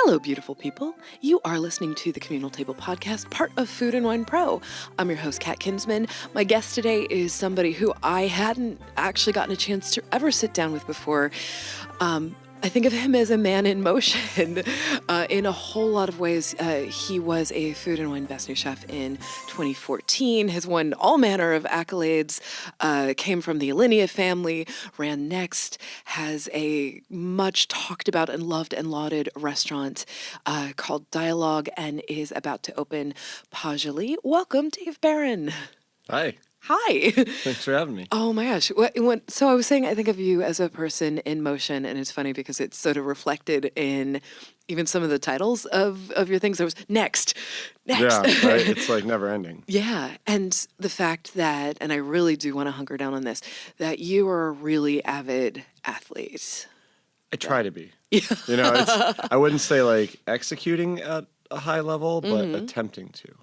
Hello, beautiful people. You are listening to the Communal Table Podcast, part of Food and Wine Pro. I'm your host, Kat Kinsman. My guest today is somebody who I hadn't actually gotten a chance to ever sit down with before. I think of him as a man in motion in a whole lot of ways. He was a Food and Wine Best New Chef in 2014, has won all manner of accolades, came from the Alinea family, ran Next, has a much talked about and loved and lauded restaurant called Dialogue, and is about to open Pasjoli. Welcome, Dave Beran. Hi. Hi. Thanks for having me. Oh my gosh. So I was saying, I think of you as a person in motion, and it's funny because it's sort of reflected in even some of the titles of your things. There was Next. Yeah, right? It's like never ending. Yeah. And the fact that, and I really do want to hunker down on this, that you are a really avid athlete. I try to be. Yeah. You know, I wouldn't say like executing at a high level, but attempting to.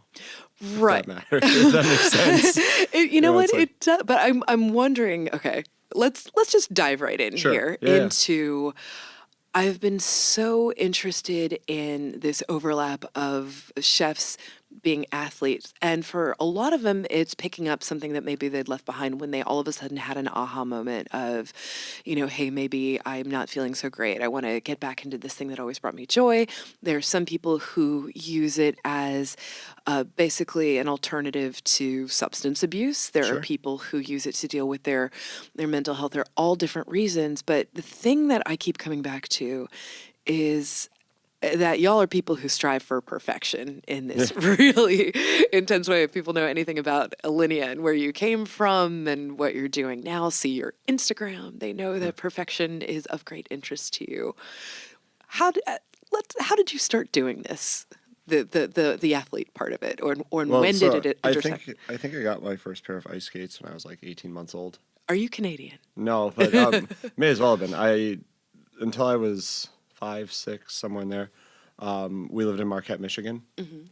Right. If that matters. If that makes sense. You know what? Like, it does, but I'm wondering, okay, let's just dive right in here into I've been so interested in this overlap of chefs being athletes. And for a lot of them, it's picking up something that maybe they'd left behind when they all of a sudden had an aha moment of, you know, hey, maybe I'm not feeling so great. I want to get back into this thing that always brought me joy. There are some people who use it as basically an alternative to substance abuse. There are people who use it to deal with their mental health. There are all different reasons. But the thing that I keep coming back to is that y'all are people who strive for perfection in this really intense way. If people know anything about Alinea and where you came from and what you're doing now, see your Instagram, they know that perfection is of great interest to you. How did you start doing this? The athlete part of it, or when did it intersect? I think I got my first pair of ice skates when I was like 18 months old. Are you Canadian? No, but may as well have been. Until I was 5, 6, somewhere in there. We lived in Marquette, Michigan,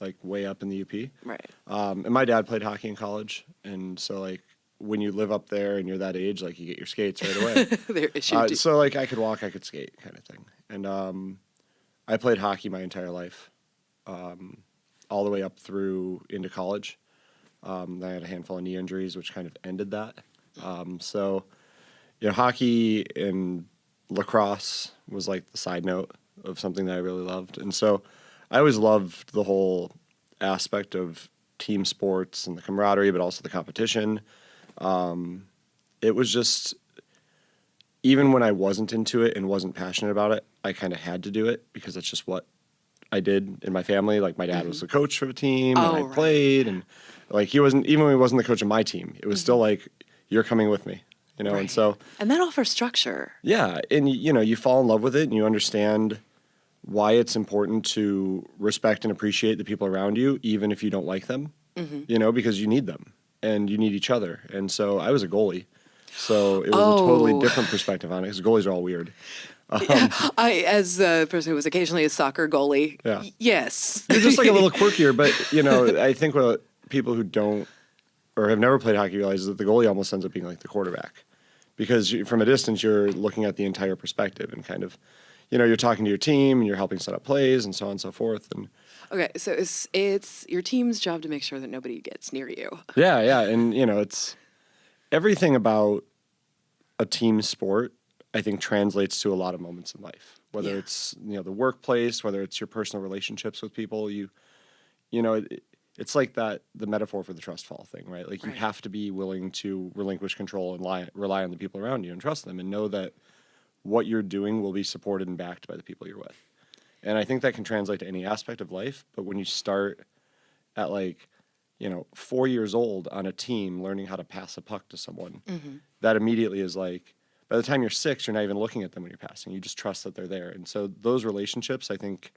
like way up in the UP. Right. And my dad played hockey in college, and so like when you live up there and you're that age, like you get your skates right away. So like I could walk, I could skate, kind of thing. And I played hockey my entire life, all the way up through into college. Then I had a handful of knee injuries, which kind of ended that. So, you know, hockey and lacrosse was like the side note of something that I really loved. And so I always loved the whole aspect of team sports and the camaraderie, but also the competition. It was just, even when I wasn't into it and wasn't passionate about it, I kind of had to do it because that's just what I did in my family. Like my dad was the coach for a team and I played, and like he wasn't, even when he wasn't the coach of my team, it was still like, you're coming with me. You know, and so... And that offers structure. Yeah, and, you know, you fall in love with it and you understand why it's important to respect and appreciate the people around you, even if you don't like them, you know, because you need them and you need each other. And so I was a goalie, so it was a totally different perspective on it, because goalies are all weird. I, as a person who was occasionally a soccer goalie, yes. You're just like a little quirkier, but, you know, I think what people who don't or have never played hockey realize that the goalie almost ends up being like the quarterback. Because from a distance, you're looking at the entire perspective and kind of, you know, you're talking to your team and you're helping set up plays and so on and so forth. And okay, so it's your team's job to make sure that nobody gets near you. Yeah, and you know, it's everything about a team sport. I think translates to a lot of moments in life. Whether it's, you know, the workplace, whether it's your personal relationships with people, you know. It's like the metaphor for the trust fall thing, right? Like you have to be willing to relinquish control and rely on the people around you and trust them and know that what you're doing will be supported and backed by the people you're with. And I think that can translate to any aspect of life. But when you start at like, you know, 4 years old on a team learning how to pass a puck to someone, that immediately is like, by the time you're 6, you're not even looking at them when you're passing. You just trust that they're there. And so those relationships, I think,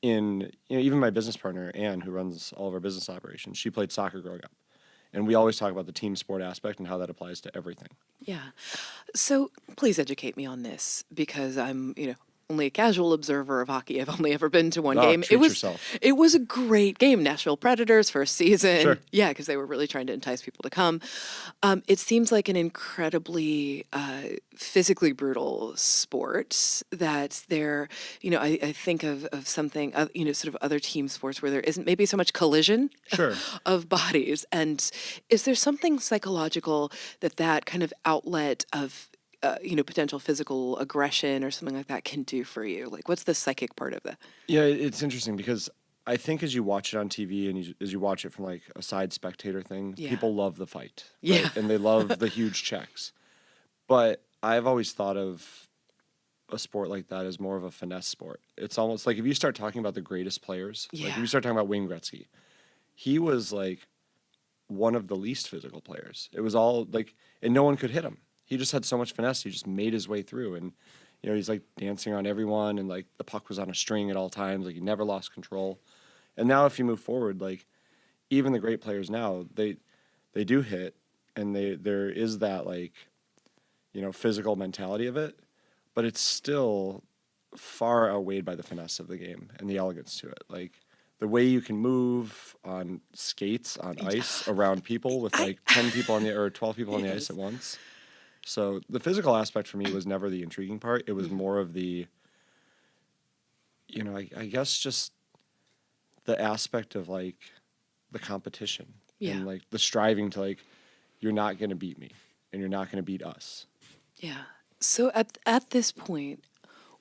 you know, even my business partner, Anne, who runs all of our business operations, she played soccer growing up. And we always talk about the team sport aspect and how that applies to everything. Yeah. So please educate me on this, because I'm, you know, only a casual observer of hockey. I've only ever been to one Oh, game. treat yourself. It was a great game. Nashville Predators first season. Sure. Yeah, because they were really trying to entice people to come. It seems like an incredibly physically brutal sport that there, I think of something, sort of other team sports where there isn't maybe so much collision Sure. of bodies. And is there something psychological that kind of outlet of potential physical aggression or something like that can do for you? Like, what's the psychic part of that? Yeah, it's interesting because I think as you watch it on TV and as you watch it from like a side spectator thing, people love the fight. Right? Yeah. And they love the huge checks. But I've always thought of a sport like that as more of a finesse sport. It's almost like if you start talking about the greatest players, like if you start talking about Wayne Gretzky, he was like one of the least physical players. It was all like, and no one could hit him. He just had so much finesse. He just made his way through, and he's like dancing on everyone, and like the puck was on a string at all times. Like he never lost control. And now, if you move forward, like even the great players now, they do hit, and there is that like physical mentality of it, but it's still far outweighed by the finesse of the game and the elegance to it. Like the way you can move on skates on ice around people with like 10 people or 12 people on the ice at once. So the physical aspect for me was never the intriguing part. It was more of the, I guess just the aspect of like the competition and like the striving to like, you're not going to beat me and you're not going to beat us. Yeah. So at this point,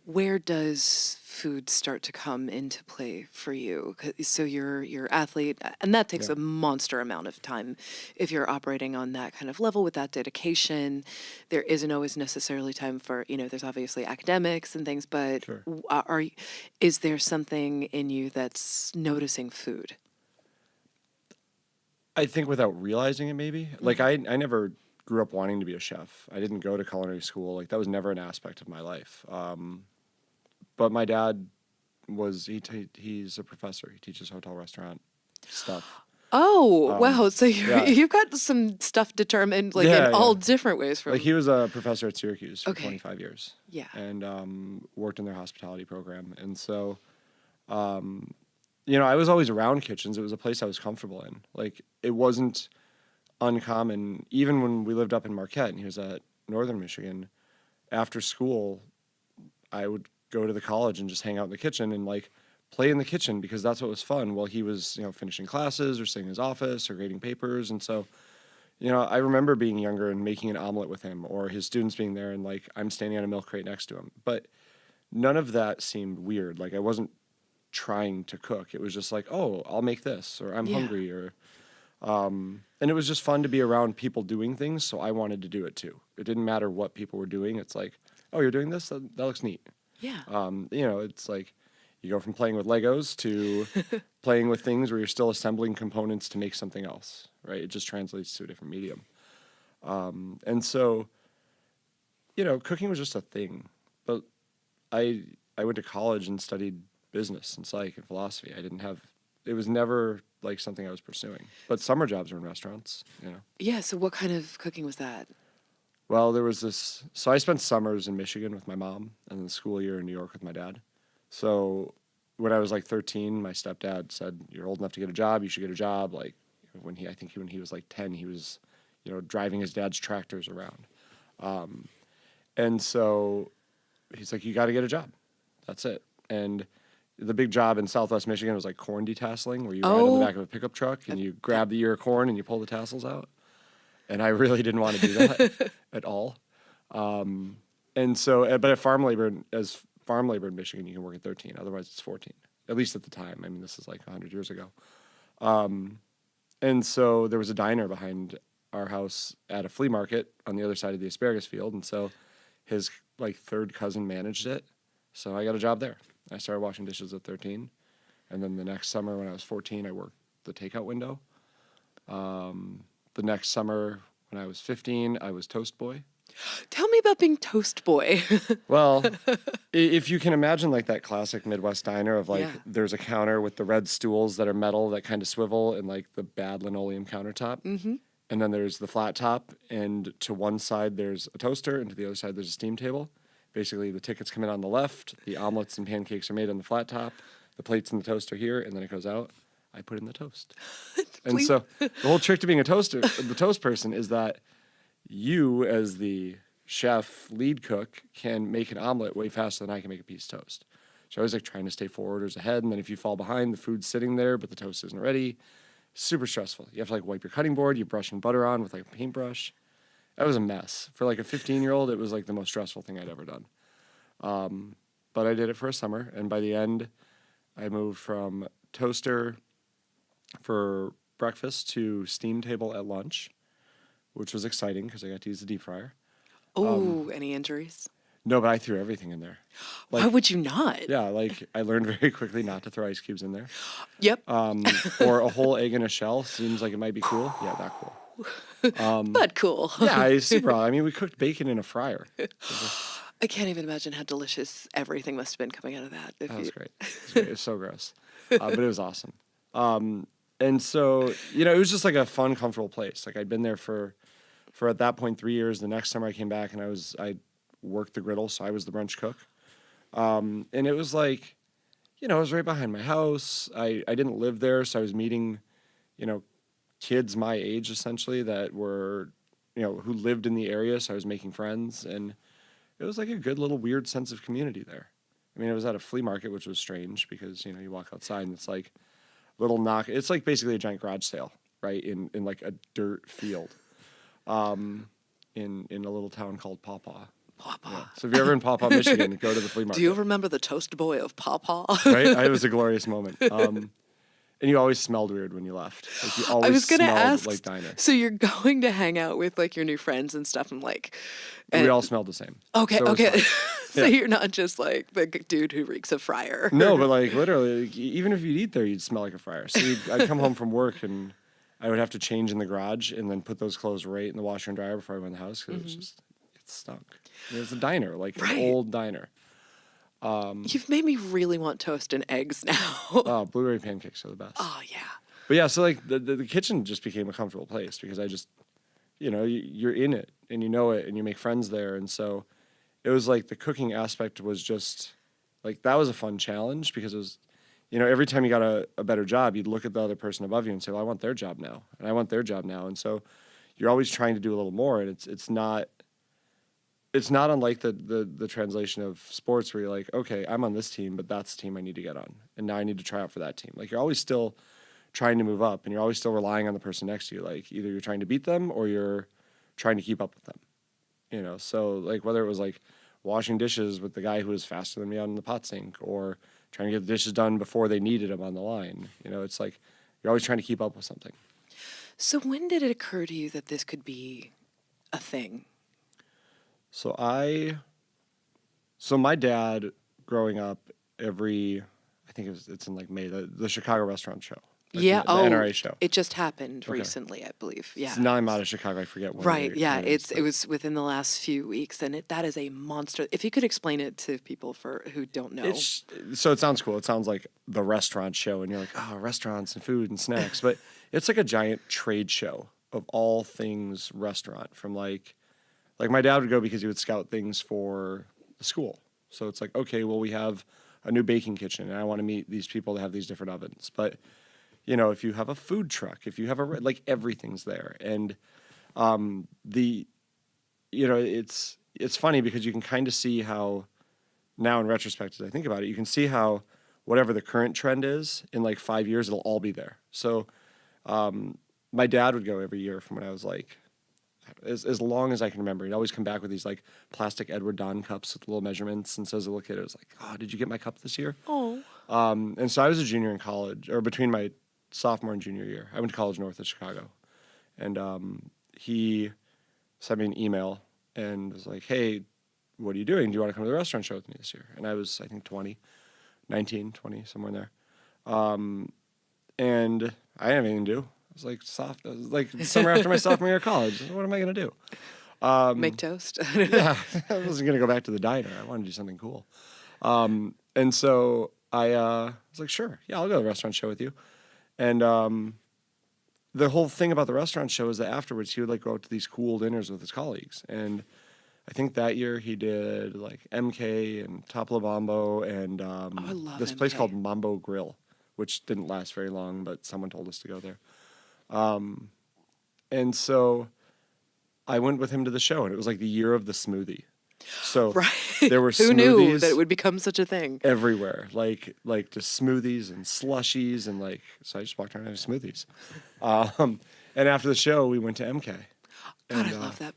where does food start to come into play for you? So you're athlete, and that takes a monster amount of time. If you're operating on that kind of level with that dedication, there isn't always necessarily time for, there's obviously academics and things, but is there something in you that's noticing food? I think without realizing it, maybe. Like I never grew up wanting to be a chef. I didn't go to culinary school. Like that was never an aspect of my life. But my dad he's a professor. He teaches hotel restaurant stuff. Oh, wow. So you've got some stuff determined in all different ways. From like he was a professor at Syracuse for 25 years. Yeah. And worked in their hospitality program. And so, I was always around kitchens. It was a place I was comfortable in. Like it wasn't uncommon, even when we lived up in Marquette and he was at Northern Michigan, after school, I would go to the college and just hang out in the kitchen and like play in the kitchen because that's what was fun while he was, finishing classes or sitting in his office or grading papers. And so, I remember being younger and making an omelet with him or his students being there and like I'm standing on a milk crate next to him. But none of that seemed weird. Like I wasn't trying to cook. It was just like, oh, I'll make this or I'm hungry or and it was just fun to be around people doing things, so I wanted to do it too. It didn't matter what people were doing. It's like, oh, you're doing this? That looks neat. Yeah. It's like you go from playing with Legos to playing with things where you're still assembling components to make something else, right? It just translates to a different medium. And so, cooking was just a thing. But I went to college and studied business and psych and philosophy. It was never like something I was pursuing. But summer jobs were in restaurants, Yeah, so what kind of cooking was that? Well, there was this. So I spent summers in Michigan with my mom and then the school year in New York with my dad. So when I was like 13, my stepdad said, "You're old enough to get a job. You should get a job." Like when he was like 10, he was, driving his dad's tractors around. And so he's like, "You got to get a job. That's it." And the big job in Southwest Michigan was like corn detasseling, where you ride on the back of a pickup truck and you grab the ear of corn and you pull the tassels out. And I really didn't want to do that at all. And so, but farm labor in Michigan, you can work at 13. Otherwise, it's 14. At least at the time. I mean, this is like 100 years ago. And so there was a diner behind our house at a flea market on the other side of the asparagus field. And so his like third cousin managed it. So I got a job there. I started washing dishes at 13. And then the next summer when I was 14, I worked the takeout window. The next summer when I was 15, I was toast boy. Tell me about being toast boy. Well, if you can imagine like that classic Midwest diner of like there's a counter with the red stools that are metal that kind of swivel and like the bad linoleum countertop. Mm-hmm. And then there's the flat top, and to one side there's a toaster and to the other side there's a steam table. basically the tickets come in on the left, the omelets and pancakes are made on the flat top, the plates and the toast are here, and then it goes out. I put in the toast. And so the whole trick to being the toast person is that you, as the chef, lead cook, can make an omelet way faster than I can make a piece of toast. So I always like trying to stay 4 orders ahead, and then if you fall behind, the food's sitting there, but the toast isn't ready. Super stressful. You have to like wipe your cutting board, you're brushing butter on with like a paintbrush. That was a mess. For like a 15-year-old, it was like the most stressful thing I'd ever done. But I did it for a summer, and by the end, I moved from toaster for breakfast to steam table at lunch, which was exciting because I got to use the deep fryer. Oh, any injuries? No, but I threw everything in there. Like, why would you not? Yeah, like I learned very quickly not to throw ice cubes in there. Yep. Or a whole egg in a shell seems like it might be cool. Yeah, that cool. But cool. Yeah, it's super. I mean, we cooked bacon in a fryer. I can't even imagine how delicious everything must have been coming out of that. That was great. It was so gross, but it was awesome. And so, you know, it was just like a fun, comfortable place. Like I'd been there for at that point 3 years. The next summer I came back and I worked the griddle, so I was the brunch cook. And it was like, you know, it was right behind my house. I didn't live there, so I was meeting, you know, kids my age essentially that were, you know, who lived in the area. So I was making friends, and it was like a good little weird sense of community there. I mean, it was at a flea market, which was strange because, you know, you walk outside and it's like little knock. It's like basically a giant garage sale, right? In like a dirt field, in a little town called Pawpaw. Yeah. So if you're ever in Pawpaw, Michigan, go to the flea market. Do you remember the toast boy of Pawpaw? Right? It was a glorious moment. And you always smelled weird when you left. Like you always I was gonna smelled ask, like diner. So you're going to hang out with like your new friends and stuff, and like we all smelled the same. Okay, so okay. So yeah. You're not just like the dude who reeks of fryer. No, but like literally, like, even if you'd eat there, you'd smell like a fryer. So I'd come home from work and I would have to change in the garage and then put those clothes right in the washer and dryer before I went in the house because it stunk. It was a diner, like an old diner. You've made me really want toast and eggs now. Oh, blueberry pancakes are the best. Oh, yeah. But yeah, so like the kitchen just became a comfortable place because I just, you know, you're in it and you know it and you make friends there. And so it was like the cooking aspect was just like, that was a fun challenge because it was, you know, every time you got a better job, you'd look at the other person above you and say, well, I want their job now. And I want their job now. And so you're always trying to do a little more. And it's not unlike the translation of sports where you're like, okay, I'm on this team, but that's the team I need to get on. And now I need to try out for that team. Like you're always still trying to move up and you're always still relying on the person next to you. Like either you're trying to beat them or you're trying to keep up with them, you know? So like whether it was like washing dishes with the guy who was faster than me on the pot sink or trying to get the dishes done before they needed them on the line, you know, it's like you're always trying to keep up with something. So when did it occur to you that this could be a thing? So my dad growing up I think it's in like May, the Chicago restaurant show. Like yeah. The NRA show. It just happened recently, I believe. Yeah. So now I'm out of Chicago. I forget when. Right. Yeah. It was within the last few weeks, and that is a monster. If you could explain it to people who don't know. So it sounds cool. It sounds like the restaurant show, and you're like, oh, restaurants and food and snacks, but it's like a giant trade show of all things restaurant. From like my dad would go because he would scout things for the school. So it's like, okay, well, we have a new baking kitchen, and I want to meet these people that have these different ovens, but. You know, if you have a food truck, if you have like everything's there. And you know, it's funny because you can kind of see how now in retrospect, as I think about it, you can see how whatever the current trend is in like 5 years, it'll all be there. So my dad would go every year from when I was like, as long as I can remember. He'd always come back with these like plastic Edward Don cups with little measurements. And so as a little kid, it was like, oh, did you get my cup this year? Oh. And so I was a junior in college, or between my sophomore and junior year. I went to college north of Chicago. And he sent me an email and was like, hey, what are you doing? Do you want to come to the restaurant show with me this year? And I was, I think, 19, 20, somewhere in there. And I didn't have anything to do. I was like summer after my sophomore year of college. What am I going to do? Make toast? Yeah, I wasn't going to go back to the diner. I wanted to do something cool. And so I was like, sure, yeah, I'll go to the restaurant show with you. And the whole thing about the restaurant show is that afterwards he would like go out to these cool dinners with his colleagues. And I think that year he did like MK and Topolobambo and I love this MK. place called Mambo Grill, which didn't last very long, but someone told us to go there. And so I went with him to the show, and it was like the year of the smoothie. So right. there were Who smoothies knew that it would become such a thing? everywhere, like just smoothies and slushies, and like, so I just walked around having smoothies. And after the show, we went to MK. God, I love that.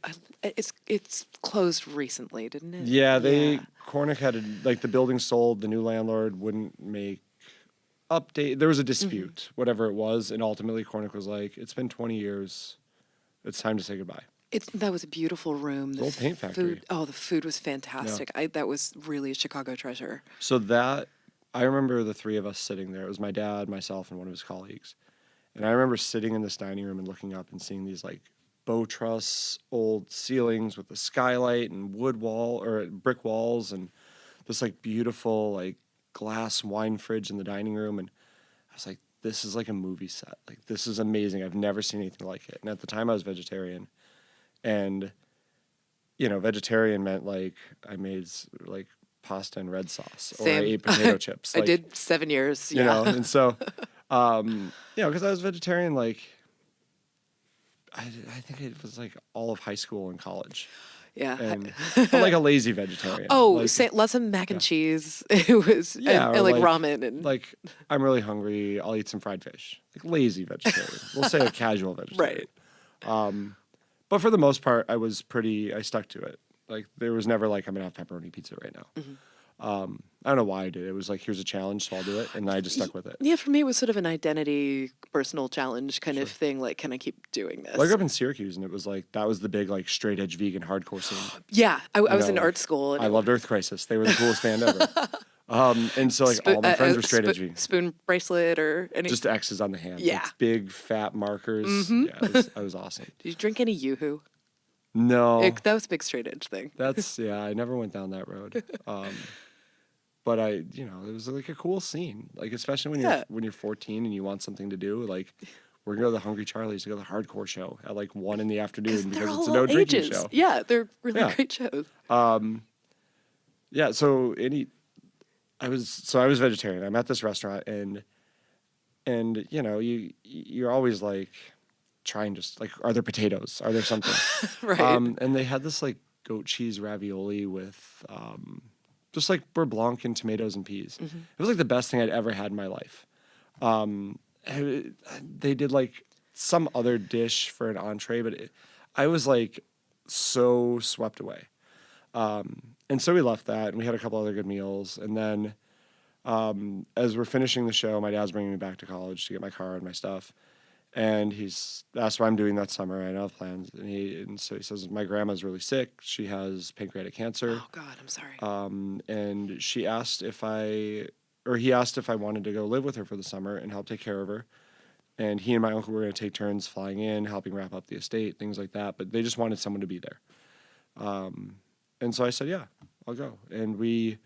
It's closed recently, didn't it? Yeah, Cornick had like the building sold. The new landlord wouldn't make update. There was a dispute, whatever it was, and ultimately Cornick was like, "It's been 20 years. It's time to say goodbye." That was a beautiful room. The old paint factory. The food was fantastic. Yeah. That was really a Chicago treasure. So I remember the three of us sitting there. It was my dad, myself, and one of his colleagues. And I remember sitting in this dining room and looking up and seeing these like bow truss old ceilings with the skylight and brick walls and this like beautiful like glass wine fridge in the dining room. And I was like, this is like a movie set. Like, this is amazing. I've never seen anything like it. And at the time I was vegetarian. And, vegetarian meant like I made like pasta and red sauce, or Same. I ate potato chips. I Like, did 7 years. Yeah. You know, and so, because I was vegetarian, like, I think it was like all of high school and college. Yeah. And I'm like a lazy vegetarian. Oh, like, lots of mac and cheese. It was, and like ramen. And like, I'm really hungry. I'll eat some fried fish. Like, lazy vegetarian. We'll say a casual vegetarian. Right. But for the most part, I stuck to it. Like, there was never like, I'm going to have pepperoni pizza right now. I don't know why I did it. It was like, here's a challenge, so I'll do it. And I just stuck with it. Yeah, for me, it was sort of an identity, personal challenge kind of thing. Like, can I keep doing this? Well, I grew up in Syracuse, and it was like, that was the big, like, straight edge vegan hardcore scene. Yeah, I was in art school. And I loved Earth Crisis. They were the coolest band ever. And so, like, all my friends were straight edge vegan. Spoon bracelet or anything? Just X's on the hand. Yeah. Like, big, fat markers. Yeah, it was awesome. Did you drink any Yoo-Hoo? No. That was a big straight edge thing. I never went down that road. But it was like a cool scene. Like, especially when you're 14 and you want something to do. Like, we're going to go to the Hungry Charlie's to go to the hardcore show at like 1 in the afternoon because it's a no drinking show. Yeah, they're really great shows. Yeah, so I was vegetarian. I'm at this restaurant and you're always like trying to like, are there potatoes? Are there something? Right. And they had this like goat cheese ravioli with just like beurre blanc and tomatoes and peas. It was like the best thing I'd ever had in my life. They did like some other dish for an entree, but I was like so swept away. And so we left that, and we had a couple other good meals. And then as we're finishing the show, my dad's bringing me back to college to get my car and my stuff. And that's what I'm doing that summer. I don't have plans. And so he says, my grandma's really sick. She has pancreatic cancer. Oh, God, I'm sorry. And he asked if I wanted to go live with her for the summer and help take care of her. And he and my uncle were going to take turns flying in, helping wrap up the estate, things like that. But they just wanted someone to be there. And so I said, yeah, I'll go. And we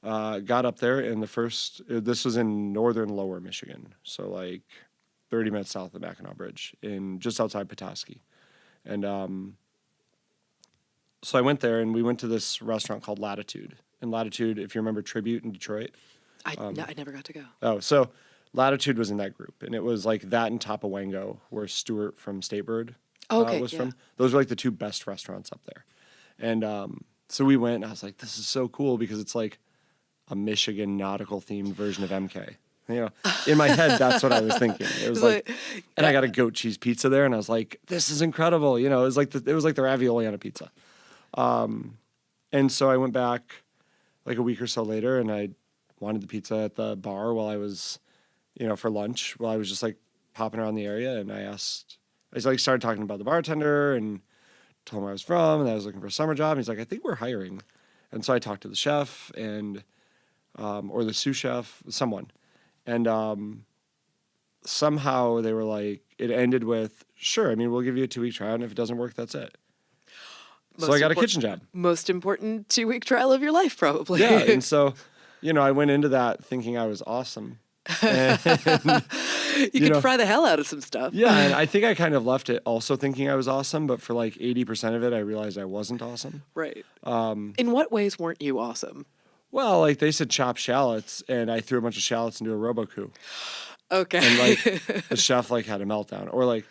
got up there, and this was in northern lower Michigan. So like 30 minutes south of the Mackinac Bridge, just outside Petoskey. And so I went there, and we went to this restaurant called Latitude. And Latitude, if you remember Tribute in Detroit. I never got to go. Oh, so Latitude was in that group. And it was like that and Topawango, where Stuart from Statebird was from. Those were like the two best restaurants up there. And so we went, and I was like, this is so cool because it's like a Michigan nautical-themed version of MK. In my head, that's what I was thinking. It was like, and I got a goat cheese pizza there, and I was like, this is incredible. It was like the ravioli on a pizza. And so I went back like a week or so later, and I wanted the pizza at the bar while I was, for lunch, while I was just like popping around the area. And I started talking about the bartender and told him where I was from and I was looking for a summer job. And he's like, I think we're hiring. And so I talked to the chef or the sous chef, someone. And somehow they were like, it ended with, sure, we'll give you a 2-week trial, and if it doesn't work, that's it. So I got a kitchen job. Most important 2-week trial of your life, probably. Yeah, and so, I went into that thinking I was awesome. And, you could fry the hell out of some stuff. Yeah, and I think I kind of left it also thinking I was awesome, but for like 80% of it, I realized I wasn't awesome. Right. In what ways weren't you awesome? Well, like they said chop shallots, and I threw a bunch of shallots into a robocoup. Okay. And like the chef like had a meltdown. Or like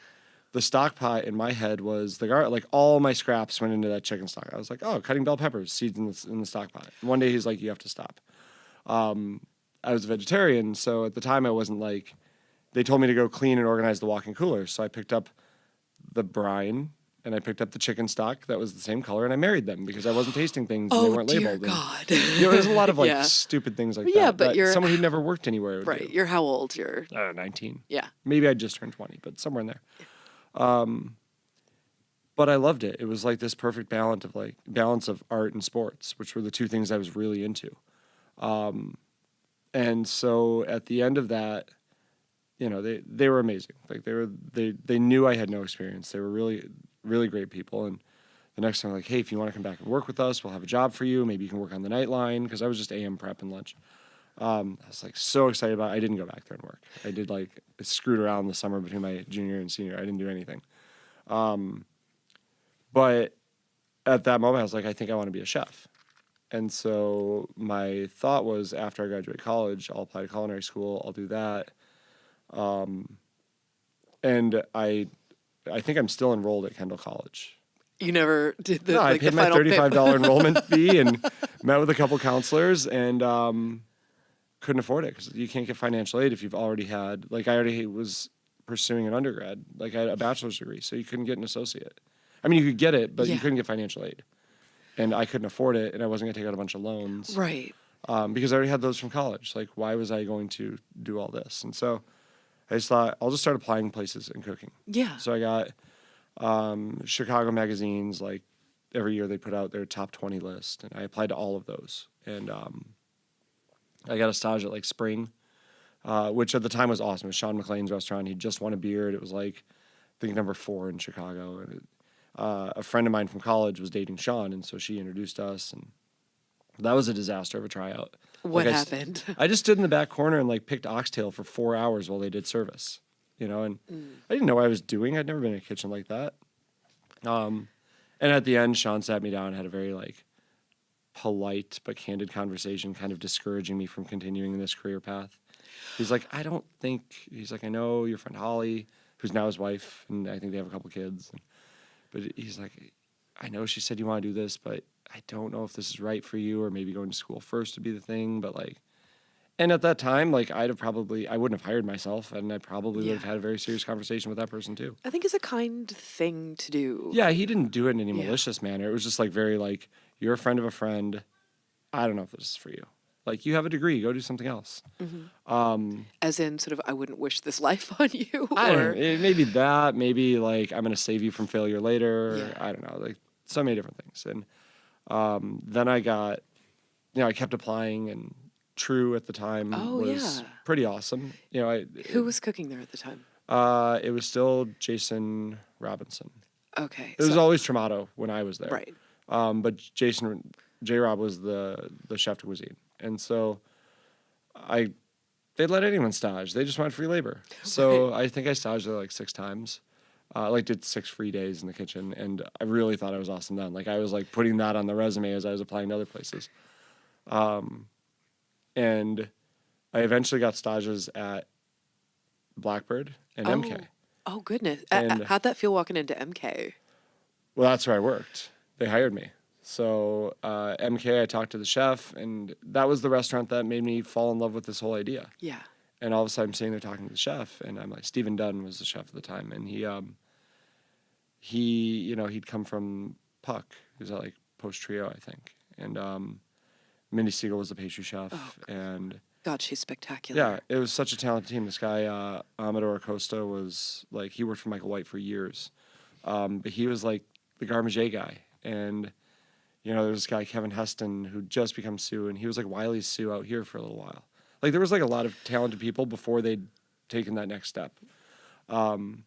the stock pot in my head was like all my scraps went into that chicken stock. I was like, oh, cutting bell peppers, seeds in the stock pot. And one day he's like, you have to stop. I was a vegetarian, so at the time I wasn't like, they told me to go clean and organize the walk-in cooler. So I picked up the brine and I picked up the chicken stock that was the same color and I married them because I wasn't tasting things and they weren't labeled. Oh, dear God. There's a lot of like stupid things like that. Yeah, but you're someone who'd never worked anywhere would right. do. You're how old? You're 19. Yeah. Maybe I just turned 20, but somewhere in there. But I loved it. It was like this perfect balance of art and sports, which were the two things I was really into. And so at the end of that, you know, they were amazing. Like they knew I had no experience. They were really, really great people. And the next time, like, hey, if you want to come back and work with us, we'll have a job for you. Maybe you can work on the night line because I was just AM prep and lunch. I was like so excited about it. I didn't go back there and work. I did I screwed around the summer between my junior and senior. I didn't do anything. But at that moment, I was like, I think I want to be a chef. And so my thought was after I graduate college, I'll apply to culinary school. I'll do that. And I think I'm still enrolled at Kendall College. You never did the No, I paid my $35 enrollment fee and met with a couple counselors and couldn't afford it because you can't get financial aid if you've already had, I already was pursuing an undergrad, I had a bachelor's degree, so you couldn't get an associate. I mean, you could get it, but you couldn't get financial aid. And I couldn't afford it, and I wasn't going to take out a bunch of loans. Right. Because I already had those from college. Why was I going to do all this? And so I just thought, I'll just start applying places and cooking. Yeah. So I got Chicago magazines, every year they put out their top 20 list, and I applied to all of those. And I got a stage at Spring, which at the time was awesome. It was Sean McLean's restaurant. He just won a beard. It was I think number 4 in Chicago. And a friend of mine from college was dating Sean, and so she introduced us, and that was a disaster of a tryout. What happened? I just stood in the back corner and picked oxtail for 4 hours while they did service, and I didn't know what I was doing. I'd never been in a kitchen like that. And at the end, Sean sat me down and had a very polite but candid conversation, kind of discouraging me from continuing in this career path. He's like, I know your friend Holly, who's now his wife, and I think they have a couple kids. But he's like, I know she said you want to do this, but I don't know if this is right for you, or maybe going to school first would be the thing. But and at that time, I wouldn't have hired myself, and I probably would have had a very serious conversation with that person too. I think it's a kind thing to do. Yeah, he didn't do it in any malicious manner. It was just very you're a friend of a friend. I don't know if this is for you. You have a degree, go do something else. Mm-hmm. As in, sort of, I wouldn't wish this life on you. I don't know. Maybe that. Maybe I'm going to save you from failure later. Yeah. I don't know. So many different things. And then I got, I kept applying, and True at the time was pretty awesome. Who was cooking there at the time? It was still Jason Robinson. Okay. It was always Tramato when I was there. Right. But J-Rob was the chef de cuisine. And so they'd let anyone stage. They just wanted free labor. So I think I staged there 6 times. Did 6 free days in the kitchen. And I really thought I was awesome then. I was putting that on the resume as I was applying to other places. And I eventually got stages at Blackbird and MK. Oh, goodness. How'd that feel walking into MK? Well, that's where I worked. They hired me. So MK, I talked to the chef, and that was the restaurant that made me fall in love with this whole idea. Yeah. And all of a sudden, I'm sitting there talking to the chef, and I'm Stephen Dunn was the chef at the time, and he'd come from Puck, who's at Post Trio, I think, and Mindy Siegel was the pastry chef, and God, she's spectacular. Yeah, it was such a talented team. This guy Amador Acosta was he worked for Michael White for years, but he was the Garmager guy, and there was this guy, Kevin Heston, who just become Sue, and he was Wiley's Sue out here for a little while. There was a lot of talented people before they'd taken that next step. And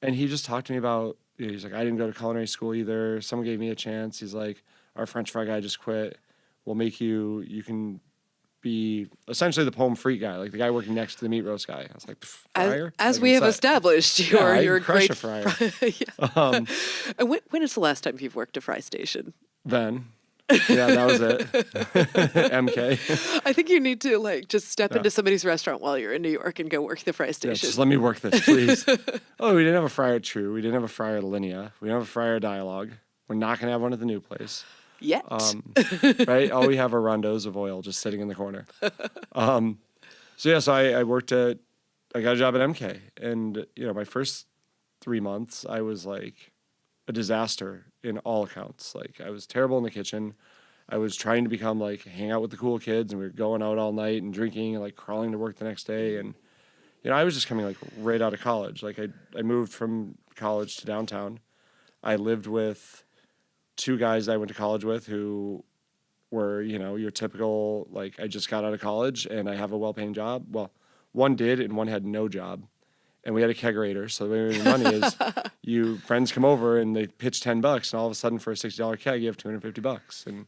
he just talked to me about, he's I didn't go to culinary school either. Someone gave me a chance. He's our French fry guy just quit. We'll make you can be essentially the home freak guy, like the guy working next to the meat roast guy. I was like, fryer? As we have established, you're a great fryer. Yeah. And when is the last time you've worked a fry station? Then. Yeah, that was it. MK. I think you need to just step into somebody's restaurant while you're in New York and go work the fry station. Yeah, just let me work this, please. Oh, we didn't have a fryer at True. We didn't have a fryer at Alinea. We don't have a fryer at Dialogue. We're not going to have one at the new place. Yet. Right? All we have are rondos of oil just sitting in the corner. So I got a job at MK. And, my first 3 months, I was like a disaster in all accounts. Like, I was terrible in the kitchen. I was trying to become hang out with the cool kids, and we were going out all night and drinking and crawling to work the next day. And, I was just coming right out of college. I moved from college to downtown. I lived with 2 guys I went to college with who were, your typical, I just got out of college and I have a well-paying job. Well, one did and one had no job. And we had a kegerator. So the way we made money is friends come over and they pitch $10 and all of a sudden for a $60 keg, you have $250. And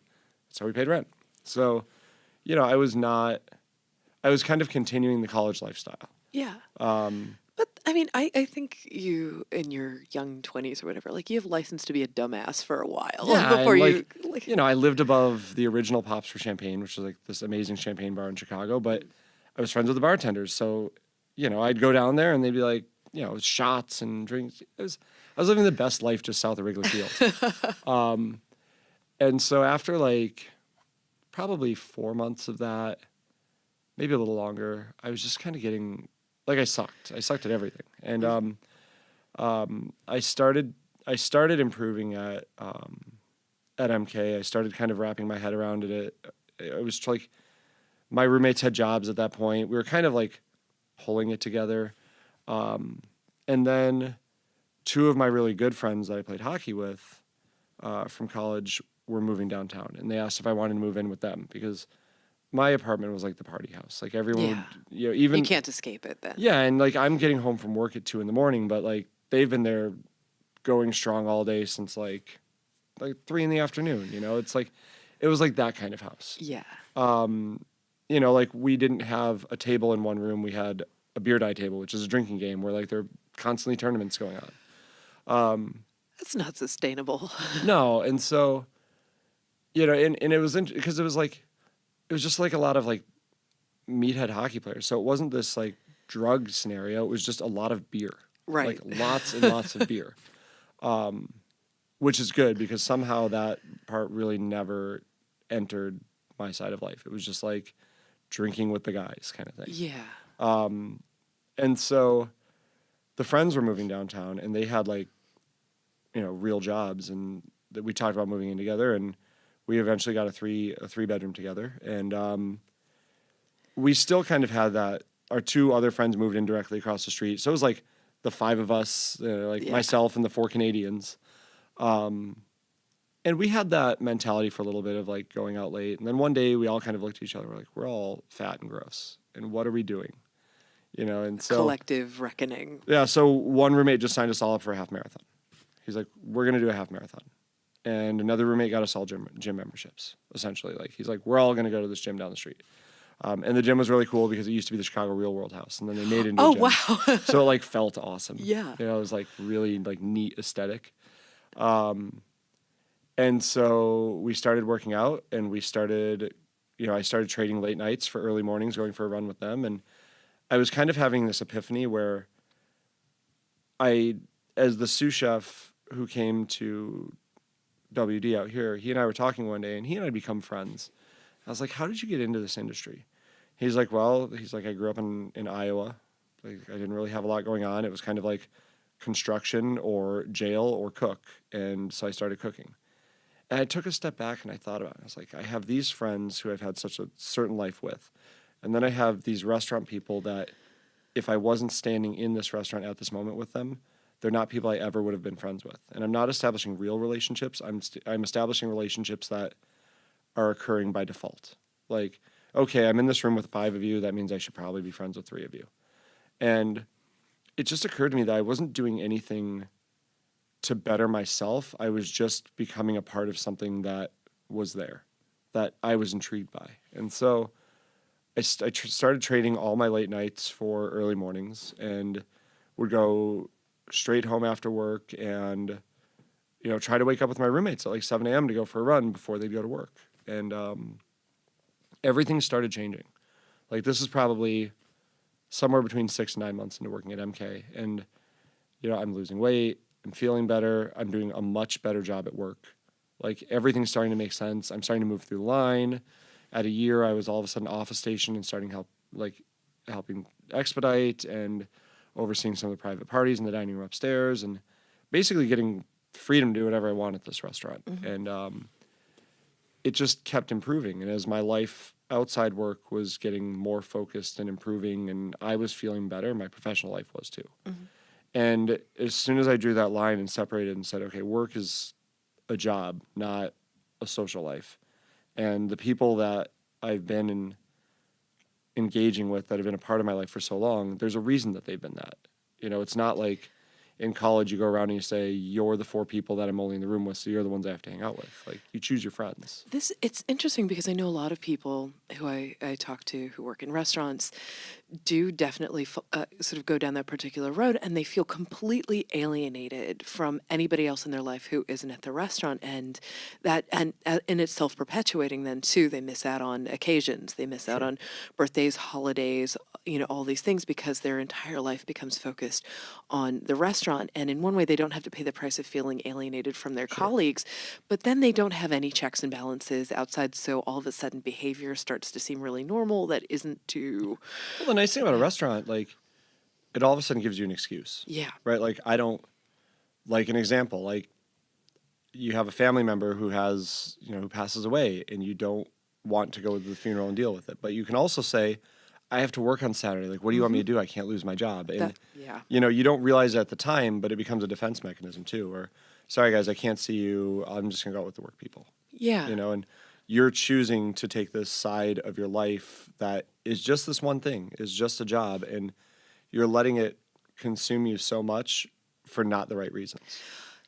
that's how we paid rent. So, I was kind of continuing the college lifestyle. Yeah. But I mean, I think you in your young 20s or whatever, you have license to be a dumbass for a while before you. I lived above the original Pops for Champagne, which was this amazing champagne bar in Chicago. But I was friends with the bartenders, so I'd go down there and they'd be shots and drinks. I was living the best life just south of Wrigley Field. And so after probably 4 months of that, maybe a little longer, I was just kind of getting. I sucked. I sucked at everything, and I started improving at MK. I started kind of wrapping my head around it. It was my roommates had jobs at that point. We were kind of pulling it together, and then 2 of my really good friends that I played hockey with from college were moving downtown, and they asked if I wanted to move in with them because my apartment was the party house. Everyone would, even you can't escape it then. Yeah, and I'm getting home from work at 2 a.m, but they've been there going strong all day since 3 p.m. It's it was that kind of house. Yeah. We didn't have a table in one room. We had a beer die table, which is a drinking game where there are constantly tournaments going on. That's not sustainable. No, and so, and it was because it was it was just a lot of meathead hockey players. So it wasn't this drug scenario. It was just a lot of beer. Right. Lots and lots of beer. Which is good because somehow that part really never entered my side of life. It was just drinking with the guys kind of thing. Yeah. And so the friends were moving downtown and they had real jobs, and that we talked about moving in together, and we eventually got a 3-bedroom together, and we still kind of had that. Our 2 other friends moved in directly across the street, so it was the 5 of us, myself and the 4 Canadians, and we had that mentality for a little bit of going out late, and then one day we all kind of looked at each other, we're all fat and gross, and what are we doing? And so collective reckoning. Yeah, so one roommate just signed us all up for a half marathon. He's we're gonna do a half marathon. And another roommate got us all gym memberships, essentially. He's we're all going to go to this gym down the street. And the gym was really cool because it used to be the Chicago Real World House, and then they made it into a gym. Wow. So it felt awesome. Yeah. It was really neat aesthetic. And so we started working out, and we started, I started trading late nights for early mornings, going for a run with them. And I was kind of having this epiphany where as the sous chef who came to WD out here, he and I were talking one day, and he and I had become friends. I was how did you get into this industry? He's I grew up in Iowa. I didn't really have a lot going on. It was kind of construction or jail or cook. And so I started cooking. And I took a step back and I thought about it. I was I have these friends who I've had such a certain life with. And then I have these restaurant people that if I wasn't standing in this restaurant at this moment with them, they're not people I ever would have been friends with. And I'm not establishing real relationships. I'm establishing relationships that are occurring by default. Okay, I'm in this room with 5 of you. That means I should probably be friends with 3 of you. And it just occurred to me that I wasn't doing anything to better myself. I was just becoming a part of something that was there, that I was intrigued by. And so started trading all my late nights for early mornings, and would go straight home after work and, try to wake up with my roommates at like 7 a.m. to go for a run before they'd go to work. And everything started changing. Like, this is probably somewhere between 6 and 9 months into working at MK. And, I'm losing weight. I'm feeling better. I'm doing a much better job at work. Like, everything's starting to make sense. I'm starting to move through the line. At a year, I was all of a sudden off a station and starting helping expedite and overseeing some of the private parties in the dining room upstairs, and basically getting freedom to do whatever I want at this restaurant. Mm-hmm. And it just kept improving. And as my life outside work was getting more focused and improving, and I was feeling better, my professional life was too. Mm-hmm. And as soon as I drew that line and separated and said, okay, work is a job, not a social life. And the people that I've been engaging with, that have been a part of my life for so long, there's a reason that they've been that. It's not like in college you go around and you say, you're the 4 people that I'm only in the room with, so you're the ones I have to hang out with. Like, you choose your friends. It's interesting because I know a lot of people who I talk to who work in restaurants do definitely sort of go down that particular road, and they feel completely alienated from anybody else in their life who isn't at the restaurant, and it's self-perpetuating then too. They miss out on occasions, they miss out on birthdays, holidays, all these things, because their entire life becomes focused on the restaurant. And in one way, they don't have to pay the price of feeling alienated from their colleagues, but then they don't have any checks and balances outside, so all of a sudden behavior starts to seem really normal that isn't too... Well, the nice thing about a restaurant, like, it all of a sudden gives you an excuse. Yeah. Right? Like, I don't... Like, an example, like, you have a family member who has, who passes away, and you don't want to go to the funeral and deal with it. But you can also say, I have to work on Saturday. Like, what do you want me to do? I can't lose my job. And, you don't realize it at the time, but it becomes a defense mechanism too. Or, sorry, guys, I can't see you. I'm just going to go out with the work people. Yeah. And you're choosing to take this side of your life that is just this one thing, is just a job, and you're letting it consume you so much for not the right reasons.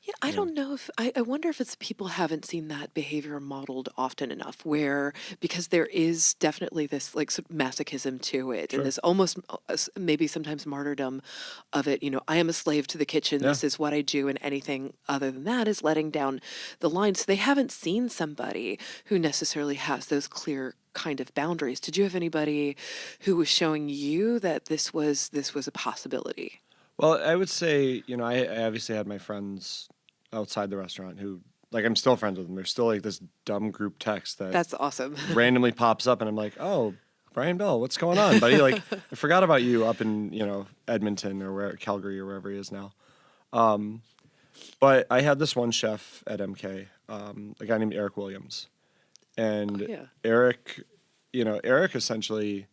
Yeah, I don't know if, I wonder if it's people haven't seen that behavior modeled often enough, where, because there is definitely this like sort of masochism to it, and this almost maybe sometimes martyrdom of it. I am a slave to the kitchen. Yeah. This is what I do, and anything other than that is letting down the line. So they haven't seen somebody who necessarily has those clear kind of boundaries. Did you have anybody who was showing you that this was a possibility? Well, I would say, I obviously had my friends outside the restaurant who, like, I'm still friends with them. There's still like this dumb group text that's awesome. randomly pops up, and I'm like, oh, Brian Bell, what's going on, buddy? Like, I forgot about you up in, Edmonton or Calgary or wherever he is now. But I had this one chef at MK, a guy named Eric Williams. And Eric essentially,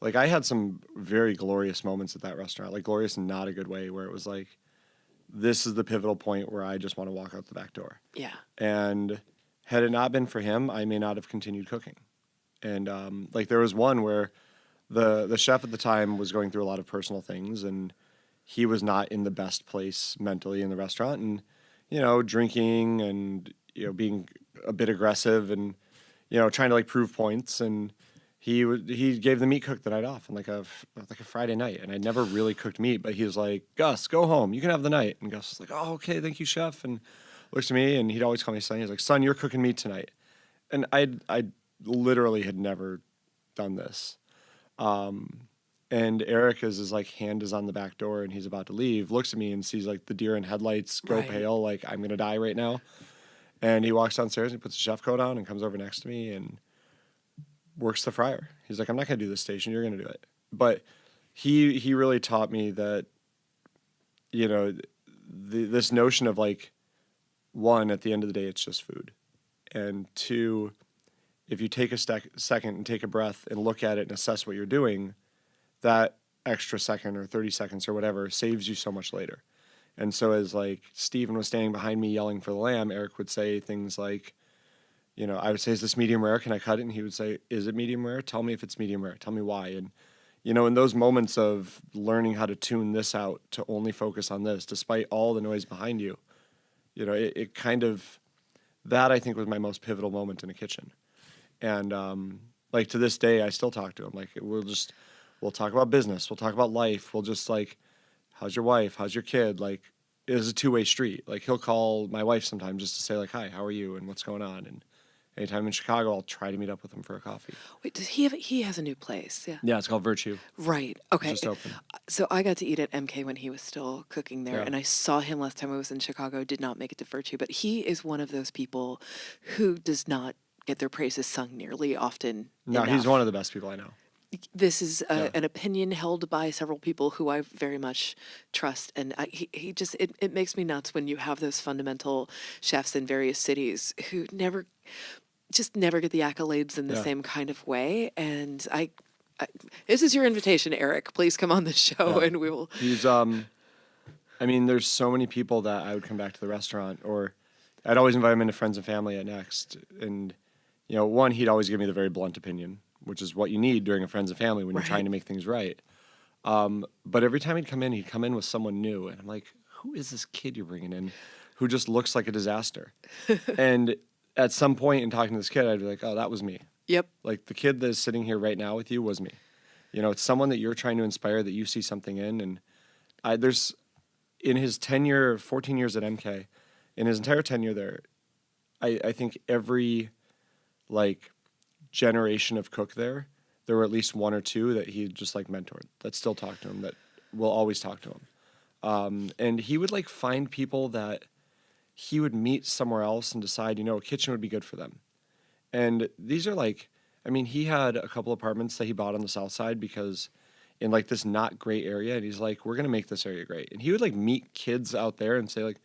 like, I had some very glorious moments at that restaurant, like glorious in not a good way, where it was like, this is the pivotal point where I just want to walk out the back door. Yeah. And had it not been for him, I may not have continued cooking. And like, there was one where the chef at the time was going through a lot of personal things, and he was not in the best place mentally in the restaurant, and, drinking and, being a bit aggressive and, trying to like prove points. And he gave the meat cook the night off on like a Friday night, and I'd never really cooked meat, but he was like, Gus, go home, you can have the night. And Gus was like, oh, okay, thank you, chef. And looks at me, and he'd always call me son. He's like, son, you're cooking meat tonight. And I literally had never done this. And Eric is like, hand is on the back door, and he's about to leave, looks at me and sees like the deer in headlights go pale, like I'm gonna die right now. And he walks downstairs and he puts a chef coat on and comes over next to me and works the fryer. He's like, I'm not going to do this station. You're going to do it. But he really taught me that, this notion of like, one, at the end of the day, it's just food. And two, if you take a second and take a breath and look at it and assess what you're doing, that extra second or 30 seconds or whatever saves you so much later. And so as like Steven was standing behind me yelling for the lamb, Eric would say things like, I would say, is this medium rare? Can I cut it? And he would say, is it medium rare? Tell me if it's medium rare. Tell me why. And, in those moments of learning how to tune this out to only focus on this, despite all the noise behind you, it kind of, that I think was my most pivotal moment in a kitchen. And Like to this day, I still talk to him. Like we'll talk about business. We'll talk about life. We'll just like, how's your wife? How's your kid? Like it is a two-way street. Like he'll call my wife sometimes just to say like, hi, how are you? And what's going on? And anytime in Chicago, I'll try to meet up with him for a coffee. Wait, does he has a new place? Yeah. Yeah, it's called Virtue. Right. Okay. It's just open. So I got to eat at MK when he was still cooking there, and I saw him last time I was in Chicago. Did not make it to Virtue, but he is one of those people who does not get their praises sung nearly often No, enough. He's one of the best people I know. This is an opinion held by several people who I very much trust, and he just it makes me nuts when you have those fundamental chefs in various cities who never get the accolades in the same kind of way. And I this is your invitation, Eric. Please come on the show, and we will. He's I mean, there's so many people that I would come back to the restaurant, or I'd always invite him into friends and family at Next, and one, he'd always give me the very blunt opinion, which is what you need during a friends and family when you're trying to make things right. But every time he'd come in with someone new, and I'm like, who is this kid you're bringing in who just looks like a disaster? And at some point in talking to this kid, I'd be like, oh, that was me. Yep. Like the kid that is sitting here right now with you was me. It's someone that you're trying to inspire, that you see something in. And there's, in his tenure, 14 years at MK, in his entire tenure there, I think every, like, generation of cook there were at least one or two that he just like mentored, that still talk to him, that will always talk to him. And he would like find people that he would meet somewhere else and decide, a kitchen would be good for them. And these are like, I mean, he had a couple apartments that he bought on the south side because in like this not great area, and he's like, we're going to make this area great. And he would like meet kids out there and say like,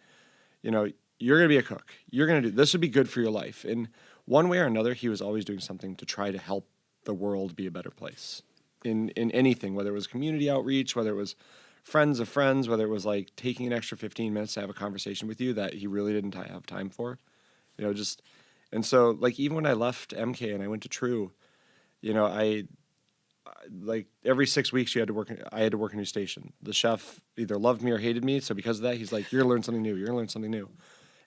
you're going to be a cook. You're going to do, this would be good for your life. And one way or another, he was always doing something to try to help the world be a better place in anything, whether it was community outreach, whether it was friends of friends, whether it was like taking an extra 15 minutes to have a conversation with you that he really didn't have time for, and so like even when I left MK and I went to True, I like every 6 weeks I had to work a new station. The chef either loved me or hated me, so because of that, he's like, you're gonna learn something new. You're gonna learn something new.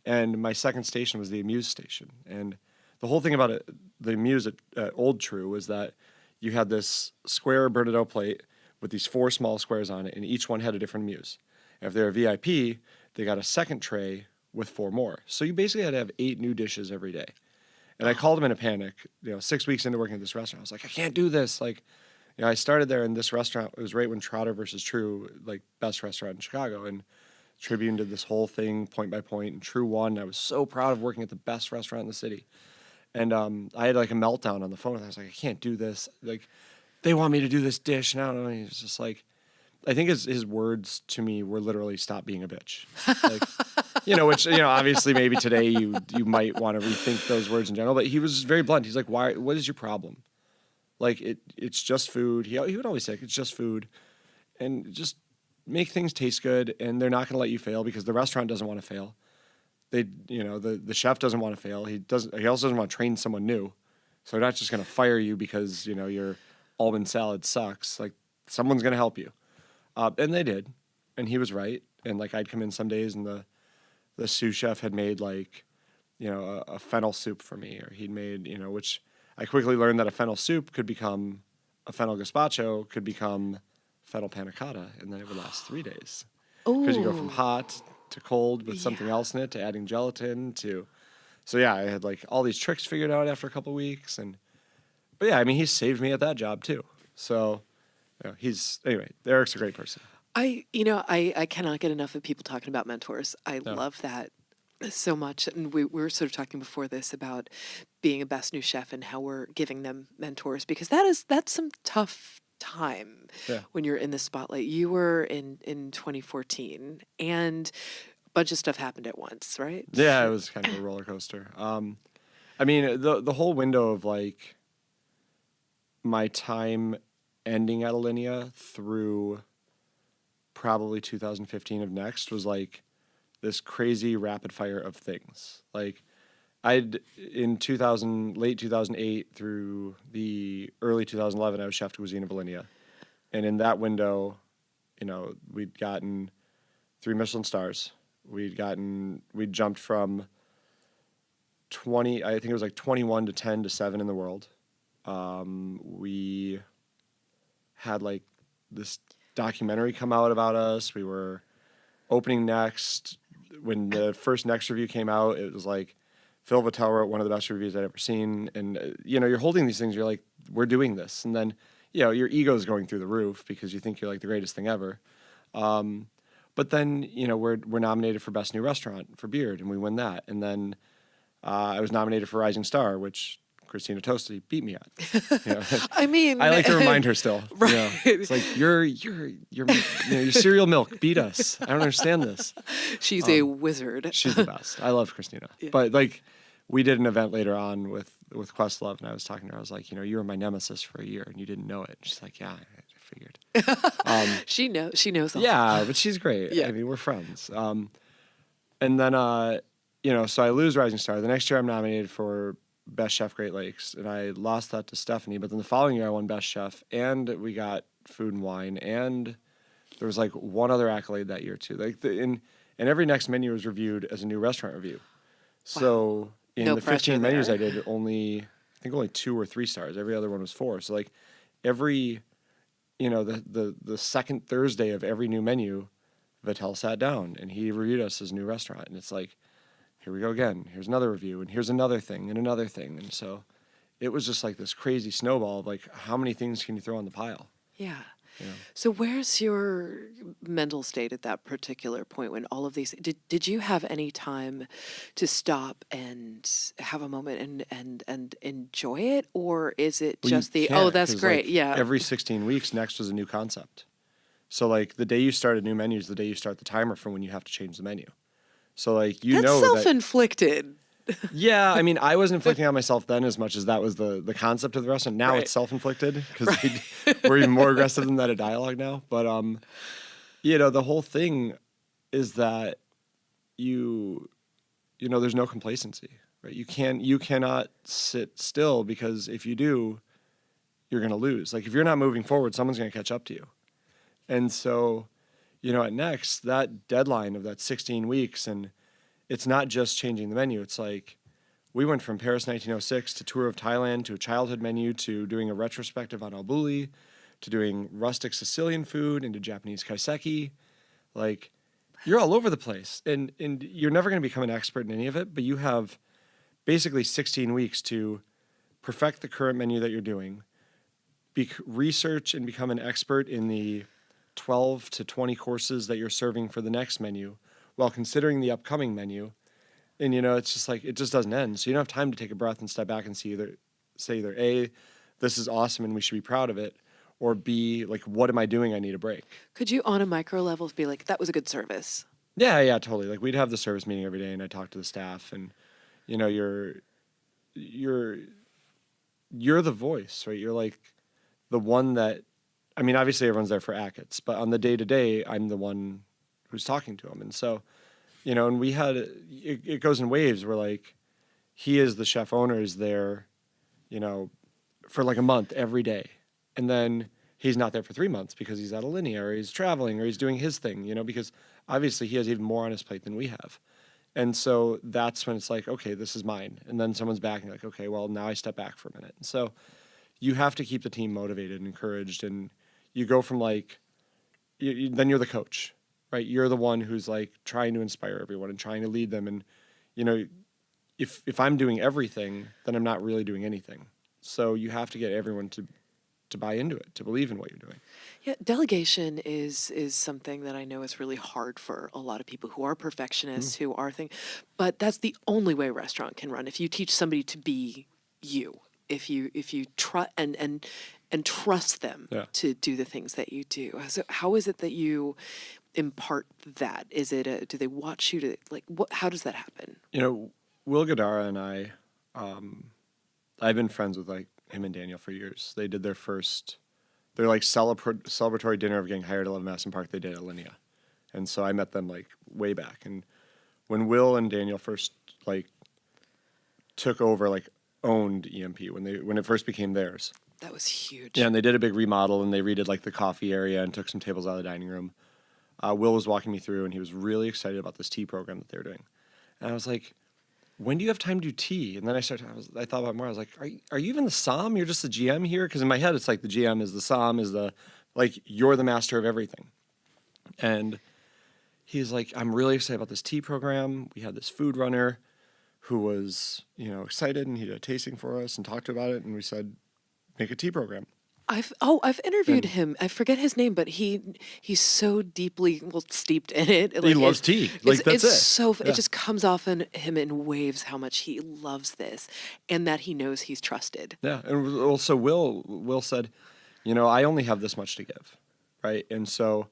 And my second station was the Amuse station, and the whole thing about it, the Amuse at Old True, was that you had this square Bernardo plate with these 4 small squares on it, and each one had a different Amuse. And if they're a VIP, they got a second tray with 4 more. So you basically had to have 8 new dishes every day. And I called him in a panic, 6 weeks into working at this restaurant. I was like, I can't do this. Like, I started there in this restaurant. It was right when Trotter versus True, like, best restaurant in Chicago. And Tribune did this whole thing point by point, and True won. I was so proud of working at the best restaurant in the city. And I had like a meltdown on the phone. I was like, I can't do this. Like, they want me to do this dish. And I don't know. He's just like, I think his words to me were literally, stop being a bitch. Like, which, obviously maybe today you might want to rethink those words in general, but he was very blunt. He's like, what is your problem? Like, it's just food. He would always say, it's just food, and just make things taste good. And they're not going to let you fail because the restaurant doesn't want to fail. They, the chef doesn't want to fail. He also doesn't want to train someone new. So they're not just going to fire you because, your almond salad sucks. Like, someone's going to help you. And they did. And he was right. And like, I'd come in some days and the sous chef had made like, a fennel soup for me, or he'd made, which I quickly learned that a fennel soup could become a fennel gazpacho, could become fennel panna cotta, and then it would last 3 days. Because you go from hot to cold with something else in it, to adding gelatin to, so yeah, I had like all these tricks figured out after a couple of weeks, but yeah, I mean, he saved me at that job too. So, Eric's a great person. I cannot get enough of people talking about mentors. I love that so much. And we were sort of talking before this about being a best new chef and how we're giving them mentors, because that's some tough time when you're in the spotlight. You were in 2014, and a bunch of stuff happened at once, right? Yeah, it was kind of a roller coaster. I mean, the whole window of like my time ending at Alinea through probably 2015 of Next was like this crazy rapid fire of things. Like, late 2008 through the early 2011, I was chef de cuisine of Alinea. And in that window, we'd gotten 3 Michelin stars. We'd jumped from 20, I think it was like 21 to 10 to 7 in the world. We had like this documentary come out about us. We were opening Next. When the first Next review came out, it was like Phil Vitale wrote one of the best reviews I'd ever seen. And, you're holding these things. You're like, we're doing this. And then, your ego's going through the roof because you think you're like the greatest thing ever. But then, we're nominated for Best New Restaurant for Beard, and we win that. And then I was nominated for Rising Star, which Christina Tosti beat me at. I mean, I like to remind her still. Right. It's like your cereal milk beat us. I don't understand this. She's a wizard. She's the best. I love Christina. Yeah. But like, we did an event later on with Questlove, and I was talking to her. I was like, you were my nemesis for a year, and you didn't know it. And she's like, yeah, I figured. She knows all. Yeah, but she's great. Yeah. I mean, we're friends. And then so I lose Rising Star. The next year I'm nominated for Best Chef Great Lakes, and I lost that to Stephanie. But then the following year I won Best Chef, and we got Food and Wine, and there was like one other accolade that year too. Like and every Next menu was reviewed as a new restaurant review. So in the 15 menus I did, only 2 or 3 stars. Every other one was 4. So like every the second Thursday of every new menu, Vitale sat down and he reviewed us as a new restaurant, and it's like, here we go again. Here's another review, and here's another thing, and another thing. And so it was just like this crazy snowball of like, how many things can you throw on the pile? Yeah. So where's your mental state at that particular point when all of these, did you have any time to stop and have a moment and enjoy it? Or is it just that's great. Like, yeah. Every 16 weeks, Next was a new concept. So like the day you start a new menu is the day you start the timer from when you have to change the menu. So like, that's self-inflicted. Yeah, I mean, I wasn't inflicting on myself then as much as that was the concept of the restaurant. Now it's self-inflicted because we're even more aggressive than that at dialogue now. But the whole thing is that there's no complacency, right? You cannot sit still, because if you do, you're going to lose. Like if you're not moving forward, someone's going to catch up to you. And so, at Next, that deadline of that 16 weeks, and it's not just changing the menu. It's like we went from Paris 1906 to Tour of Thailand to a childhood menu to doing a retrospective on albuli to doing rustic Sicilian food into Japanese kaiseki. Like, you're all over the place. And you're never going to become an expert in any of it, but you have basically 16 weeks to perfect the current menu that you're doing, research and become an expert in the 12 to 20 courses that you're serving for the next menu, while considering the upcoming menu. And, it's just like, it just doesn't end. So you don't have time to take a breath and step back and say either A, this is awesome and we should be proud of it, or B, like, what am I doing? I need a break. Could you, on a micro level, be like, that was a good service? Yeah, totally. Like, we'd have the service meeting every day, and I'd talk to the staff, and, you're the voice, right? You're like the one that, I mean, obviously everyone's there for Achatz, but on the day-to-day, I'm the one who's talking to him. And so, and we had, it goes in waves where like, he is the chef owner is there, for like a month every day. And then he's not there for 3 months because he's at Alinea or he's traveling or he's doing his thing, because obviously he has even more on his plate than we have. And so that's when it's like, okay, this is mine. And then someone's back and you're like, okay, well, now I step back for a minute. And so you have to keep the team motivated and encouraged. And you go from like, then you're the coach, right? You're the one who's like trying to inspire everyone and trying to lead them. And, if I'm doing everything, then I'm not really doing anything. So you have to get everyone to buy into it, to believe in what you're doing. Yeah, delegation is something that I know is really hard for a lot of people who are perfectionists, who are but that's the only way a restaurant can run. If you teach somebody to be you, if you trust and trust them to do the things that you do. So how is it that you impart that? Is it do they watch you to how does that happen? Will Gadara and I've been friends with like him and Daniel for years. They did their like celebratory dinner of getting hired at 11 Madison Park. They did at Alinea. And so I met them like way back. And when Will and Daniel first like took over, like owned EMP, when it first became theirs. That was huge. Yeah, and they did a big remodel and they redid like the coffee area and took some tables out of the dining room. Will was walking me through and he was really excited about this tea program that they were doing. And I was like, when do you have time to do tea? And then I thought about it more. I was like, are you even the SOM? You're just the GM here? Because in my head, it's like the GM is the SOM is like, you're the master of everything. And he's like, I'm really excited about this tea program. We had this food runner who was, excited, and he did a tasting for us and talked about it. And we said, make a tea program. I've interviewed him. I forget his name, but he's so deeply steeped in it. He loves tea. Like that's it. So it just comes off in him in waves how much he loves this, and that he knows he's trusted. Yeah, and also Will said, I only have this much to give, right? And so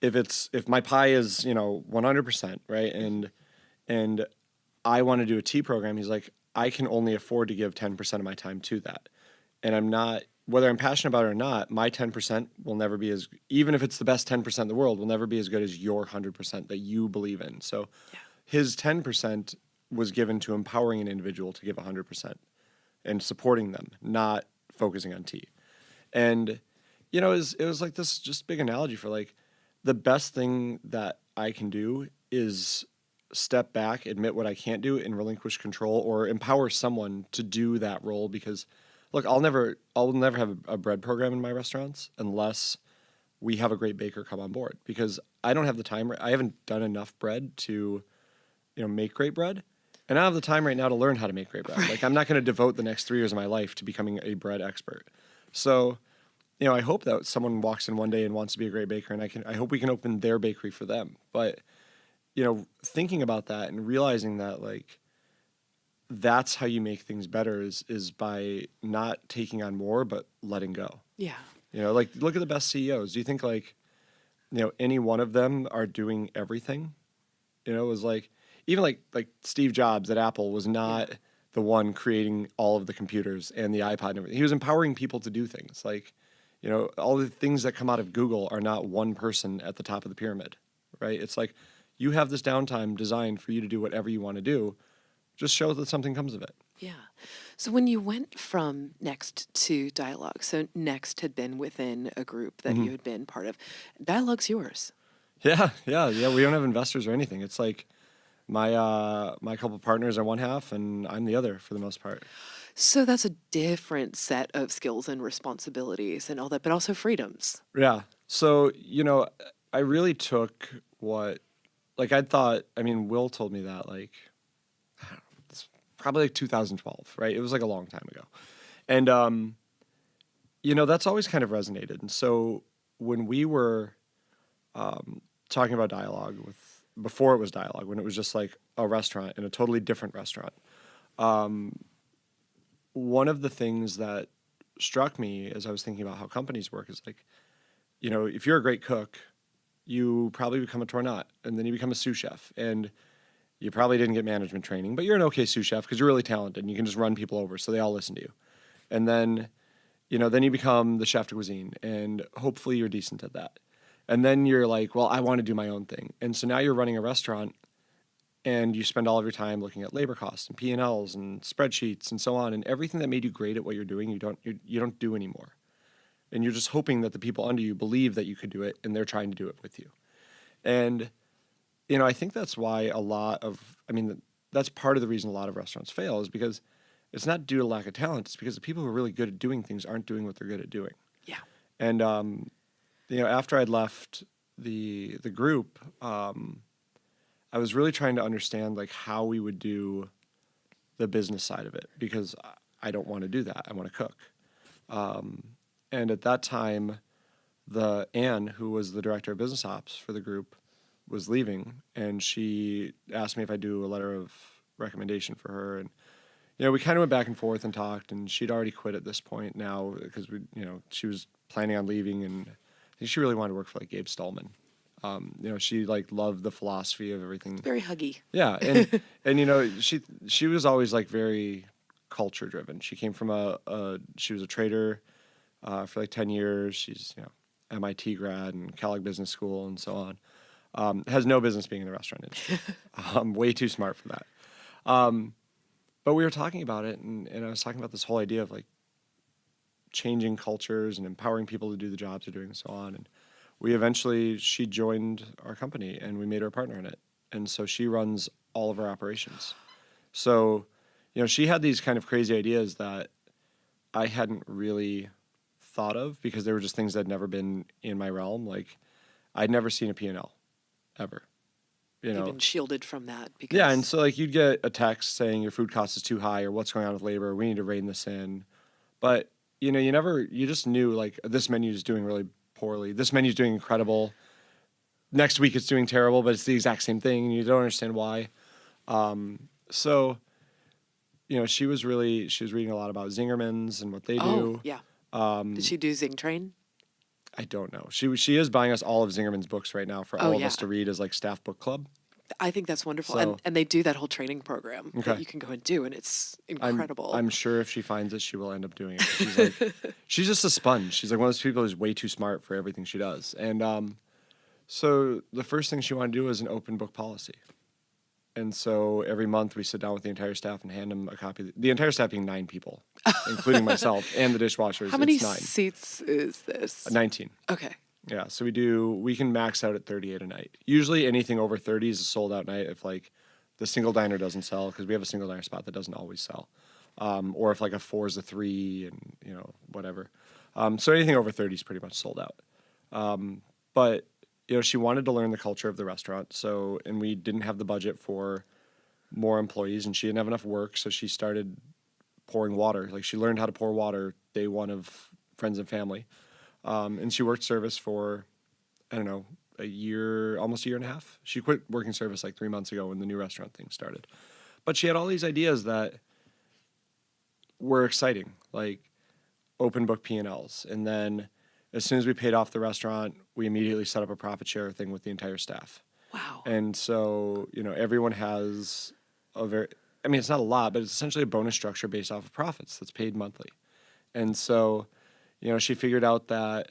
if my pie is 100%, right, and I want to do a tea program, he's like, I can only afford to give 10% of my time to that, and I'm not. Whether I'm passionate about it or not, my 10% will never be even if it's the best 10% in the world, will never be as good as your 100% that you believe in. So his 10% was given to empowering an individual to give 100% and supporting them, not focusing on tea. And, it was like this just big analogy for like the best thing that I can do is step back, admit what I can't do, and relinquish control or empower someone to do that role because look, I'll never have a bread program in my restaurants unless we have a great baker come on board because I don't have the time. I haven't done enough bread to, make great bread, and I don't have the time right now to learn how to make great bread. Like I'm not going to devote the next 3 years of my life to becoming a bread expert. So, I hope that someone walks in one day and wants to be a great baker, and I hope we can open their bakery for them. But, thinking about that and realizing that like. That's how you make things better is by not taking on more, but letting go. Yeah. Like look at the best CEOs. Do you think like, any one of them are doing everything? It was like, even like Steve Jobs at Apple was not the one creating all of the computers and the iPod and everything. He was empowering people to do things. Like, all the things that come out of Google are not one person at the top of the pyramid, right? It's like, you have this downtime designed for you to do whatever you want to do. Just show that something comes of it. Yeah. So when you went from Next to Dialogue, so Next had been within a group that you had been part of. Dialogue's yours. Yeah. We don't have investors or anything. It's like my couple partners are one half and I'm the other for the most part. So that's a different set of skills and responsibilities and all that, but also freedoms. Yeah. So, I really took what, like Will told me that like, probably like 2012, right? It was like a long time ago. And, that's always kind of resonated. And so when we were talking about Dialogue before it was Dialogue, when it was just like a restaurant in a totally different restaurant, one of the things that struck me as I was thinking about how companies work is like, if you're a great cook, you probably become a tournat and then you become a sous chef. And you probably didn't get management training, but you're an okay sous chef because you're really talented and you can just run people over so they all listen to you. And then, then you become the chef de cuisine and hopefully you're decent at that. And then you're like, well, I want to do my own thing. And so now you're running a restaurant and you spend all of your time looking at labor costs and P&Ls and spreadsheets and so on. And everything that made you great at what you're doing, you don't do anymore. And you're just hoping that the people under you believe that you could do it and they're trying to do it with you. And I think that's why that's part of the reason a lot of restaurants fail is because it's not due to lack of talent. It's because the people who are really good at doing things aren't doing what they're good at doing. Yeah. And, after I'd left the group, I was really trying to understand like how we would do the business side of it because I don't want to do that. I want to cook. And at that time, Anne, who was the director of business ops for the group, was leaving, and she asked me if I'd do a letter of recommendation for her. And, we kind of went back and forth and talked, and she'd already quit at this point now because she was planning on leaving, and I think she really wanted to work for like Gabe Stallman. She like loved the philosophy of everything. Very huggy. Yeah. And she was always like very culture driven. She came from she was a trader, for like 10 years. She's, MIT grad and Kellogg Business School and so on. Has no business being in the restaurant industry. Way too smart for that. But we were talking about it, and I was talking about this whole idea of like changing cultures and empowering people to do the jobs they're doing and so on. And she joined our company, and we made her a partner in it. And so she runs all of our operations. So, she had these kind of crazy ideas that I hadn't really thought of because they were just things that had never been in my realm. Like, I'd never seen a P&L ever. You've been shielded from that. Because... Yeah, and so like you'd get a text saying your food cost is too high or what's going on with labor, we need to rein this in. But, you just knew like this menu is doing really poorly. This menu's doing incredible. Next week it's doing terrible, but it's the exact same thing and you don't understand why. So, she was reading a lot about Zingerman's and what they do. Oh, yeah. Did she do Zing Train? I don't know. She is buying us all of Zingerman's books right now for all of us to read as like staff book club. I think that's wonderful. So, and they do that whole training program that you can go and do, and it's incredible. I'm sure if she finds it, she will end up doing it. She's just a sponge. She's like one of those people who's way too smart for everything she does. And so the first thing she wanted to do was an open book policy. And so every month we sit down with the entire staff and hand them a copy. The entire staff being 9 people, including myself and the dishwashers. How many it's 9. seats is this? 19. Okay. Yeah, so we can max out at 38 a night. Usually anything over 30 is a sold out night if like the single diner doesn't sell, because we have a single diner spot that doesn't always sell. Or if like a 4 is a 3 and, whatever. So anything over 30 is pretty much sold out. But she wanted to learn the culture of the restaurant. So, and we didn't have the budget for more employees, and she didn't have enough work. So she started pouring water. Like she learned how to pour water day one of Friends and Family. And she worked service for, I don't know, almost a year and a half. She quit working service like 3 months ago when the new restaurant thing started. But she had all these ideas that were exciting, like open book P&Ls. And then as soon as we paid off the restaurant, we immediately set up a profit share thing with the entire staff. Wow. And so, everyone has it's not a lot, but it's essentially a bonus structure based off of profits that's paid monthly. And so, she figured out that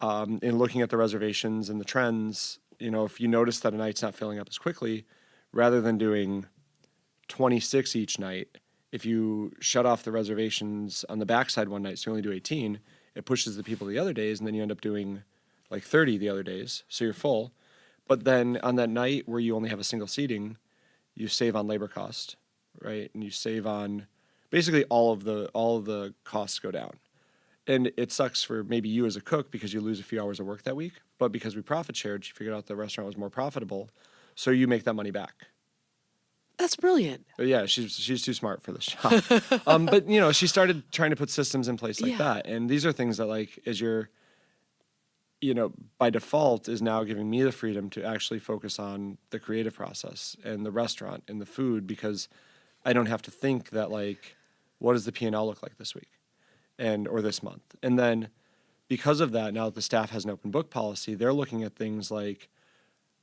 in looking at the reservations and the trends, if you notice that a night's not filling up as quickly, rather than doing 26 each night, if you shut off the reservations on the backside one night, so you only do 18, it pushes the people the other days, and then you end up doing like 30 the other days, so you're full. But then on that night where you only have a single seating, you save on labor cost, right? And you save on basically all of the costs go down. And it sucks for maybe you as a cook because you lose a few hours of work that week, but because we profit shared, she figured out the restaurant was more profitable, so you make that money back. That's brilliant. But yeah, she's too smart for this job. But she started trying to put systems in place like that, and these are things that like as you're, by default is now giving me the freedom to actually focus on the creative process and the restaurant and the food, because I don't have to think that like, what does the P&L look like this week, or this month, and then because of that, now that the staff has an open book policy, they're looking at things like,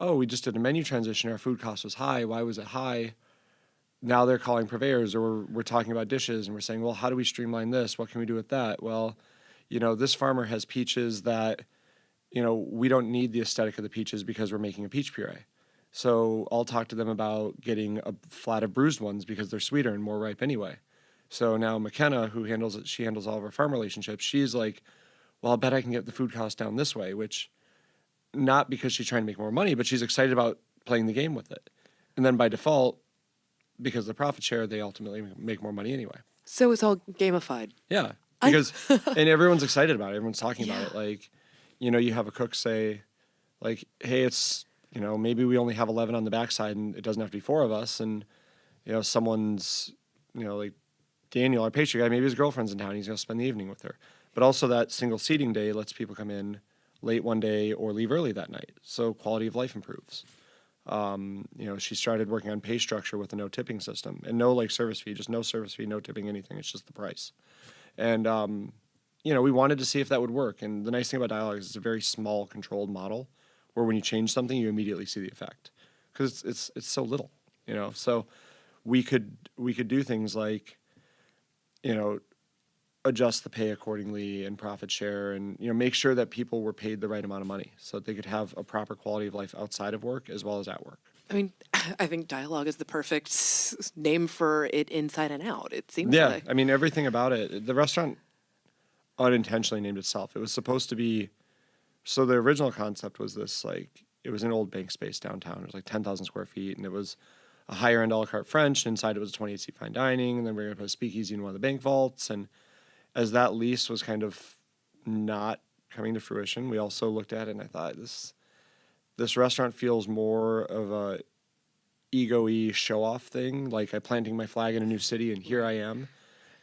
oh, we just did a menu transition. Our food cost was high. Why was it high? Now they're calling purveyors, or we're talking about dishes, and we're saying, well, how do we streamline this? What can we do with that? Well, this farmer has peaches that, we don't need the aesthetic of the peaches because we're making a peach puree. So I'll talk to them about getting a flat of bruised ones because they're sweeter and more ripe anyway. So now McKenna, who handles all of our farm relationships, she's like, well, I'll bet I can get the food cost down this way, which not because she's trying to make more money, but she's excited about playing the game with it. And then by default, because of the profit share, they ultimately make more money anyway. So it's all gamified. Yeah, because and everyone's excited about it. Everyone's talking about it. Like, you have a cook say, like, hey, it's maybe we only have 11 on the backside, and it doesn't have to be 4 of us. And someone's like Daniel, our pastry guy, maybe his girlfriend's in town. He's gonna spend the evening with her. But also that single seating day lets people come in late one day or leave early that night, so quality of life improves. She started working on pay structure with a no tipping system and no like service fee, just no service fee, no tipping, anything. It's just the price. And we wanted to see if that would work. And the nice thing about Dialogue is it's a very small, controlled model where when you change something, you immediately see the effect because it's so little. So we could do things like adjust the pay accordingly and profit share and make sure that people were paid the right amount of money so that they could have a proper quality of life outside of work as well as at work. I mean, I think Dialogue is the perfect name for it inside and out, it seems like. I mean, everything about it. The restaurant unintentionally named itself. It was supposed to be, so the original concept was this, like, it was an old bank space downtown. It was like 10,000 square feet, and it was a higher end a la carte French, and inside it was a 28-seat fine dining, and then we were going to put a speakeasy in one of the bank vaults. And as that lease was kind of not coming to fruition, we also looked at it and I thought, this restaurant feels more of a ego-y show-off thing, like I'm planting my flag in a new city and here I am,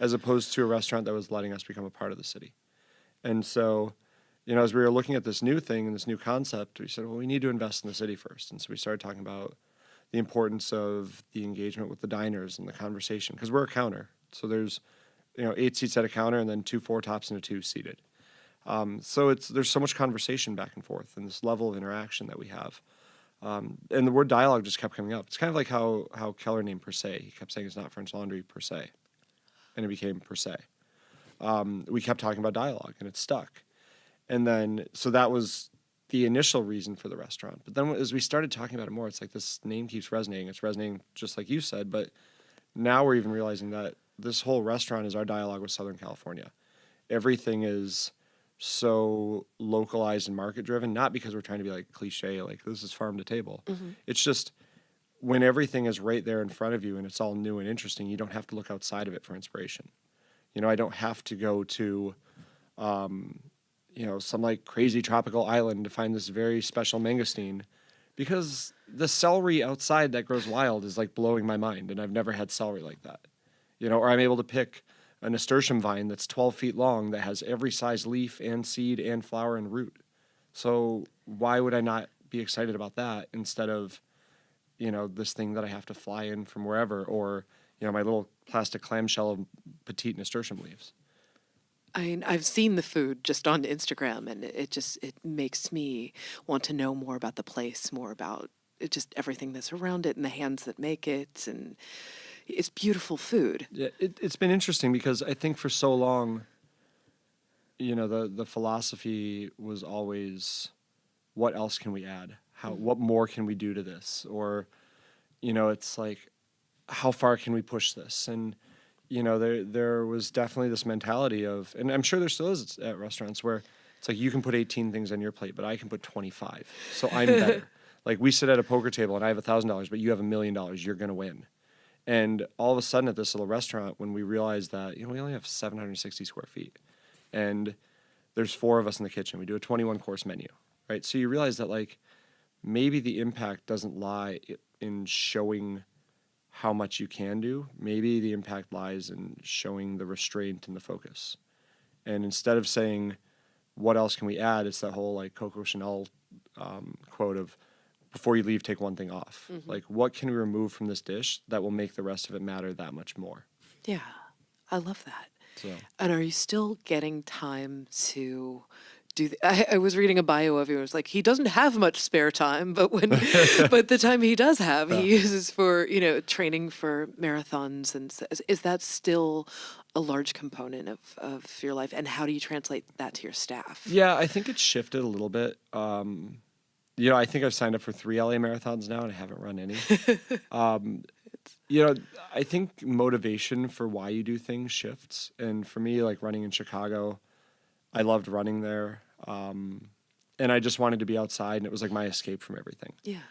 as opposed to a restaurant that was letting us become a part of the city. And so, as we were looking at this new thing and this new concept, we said, well, we need to invest in the city first. And so we started talking about the importance of the engagement with the diners and the conversation, because we're a counter. So there's 8 seats at a counter and then 2 4-tops and a 2 seated. So there's so much conversation back and forth and this level of interaction that we have. And the word dialogue just kept coming up. It's kind of like how Keller named Per Se. He kept saying it's not French Laundry per se. And it became Per Se. We kept talking about dialogue and it stuck. And then, so that was the initial reason for the restaurant. But then as we started talking about it more, it's like this name keeps resonating. It's resonating just like you said, but now we're even realizing that this whole restaurant is our dialogue with Southern California. Everything is so localized and market driven, not because we're trying to be like cliche, like this is farm to table. Mm-hmm. It's just when everything is right there in front of you and it's all new and interesting, you don't have to look outside of it for inspiration. I don't have to go to, some like crazy tropical island to find this very special mangosteen, because the celery outside that grows wild is like blowing my mind. And I've never had celery like that, or I'm able to pick a nasturtium vine that's 12 feet long that has every size leaf and seed and flower and root. So why would I not be excited about that instead of, this thing that I have to fly in from wherever, or, my little plastic clamshell of petite nasturtium leaves. I've seen the food just on Instagram, and it makes me want to know more about the place, more about just everything that's around it and the hands that make it, and it's beautiful food. Yeah, it's been interesting because I think for so long, the philosophy was always, what else can we add? What more can we do to this? Or, it's like, how far can we push this? And, there was definitely this mentality of, and I'm sure there still is at restaurants, where it's like you can put 18 things on your plate, but I can put 25. So I'm better. Like we sit at a poker table and I have $1,000, but you have $1 million. You're going to win. And all of a sudden at this little restaurant, when we realized that, we only have 760 square feet and there's 4 of us in the kitchen, we do a 21-course menu, right? So you realize that like maybe the impact doesn't lie in showing how much you can do. Maybe the impact lies in showing the restraint and the focus. And instead of saying, what else can we add? It's that whole like Coco Chanel quote of, before you leave, take one thing off. Mm-hmm. Like, what can we remove from this dish that will make the rest of it matter that much more? Yeah, I love that. So. And are you still getting time to do I was reading a bio of you. It was like, he doesn't have much spare time, but but the time he does have, he uses for, training for marathons. And is that still a large component of your life? And how do you translate that to your staff? Yeah, I think it's shifted a little bit. I think I've signed up for 3 LA marathons now and I haven't run any. I think motivation for why you do things shifts. And for me, like running in Chicago, I loved running there. And I just wanted to be outside, and it was like my escape from everything. Yeah.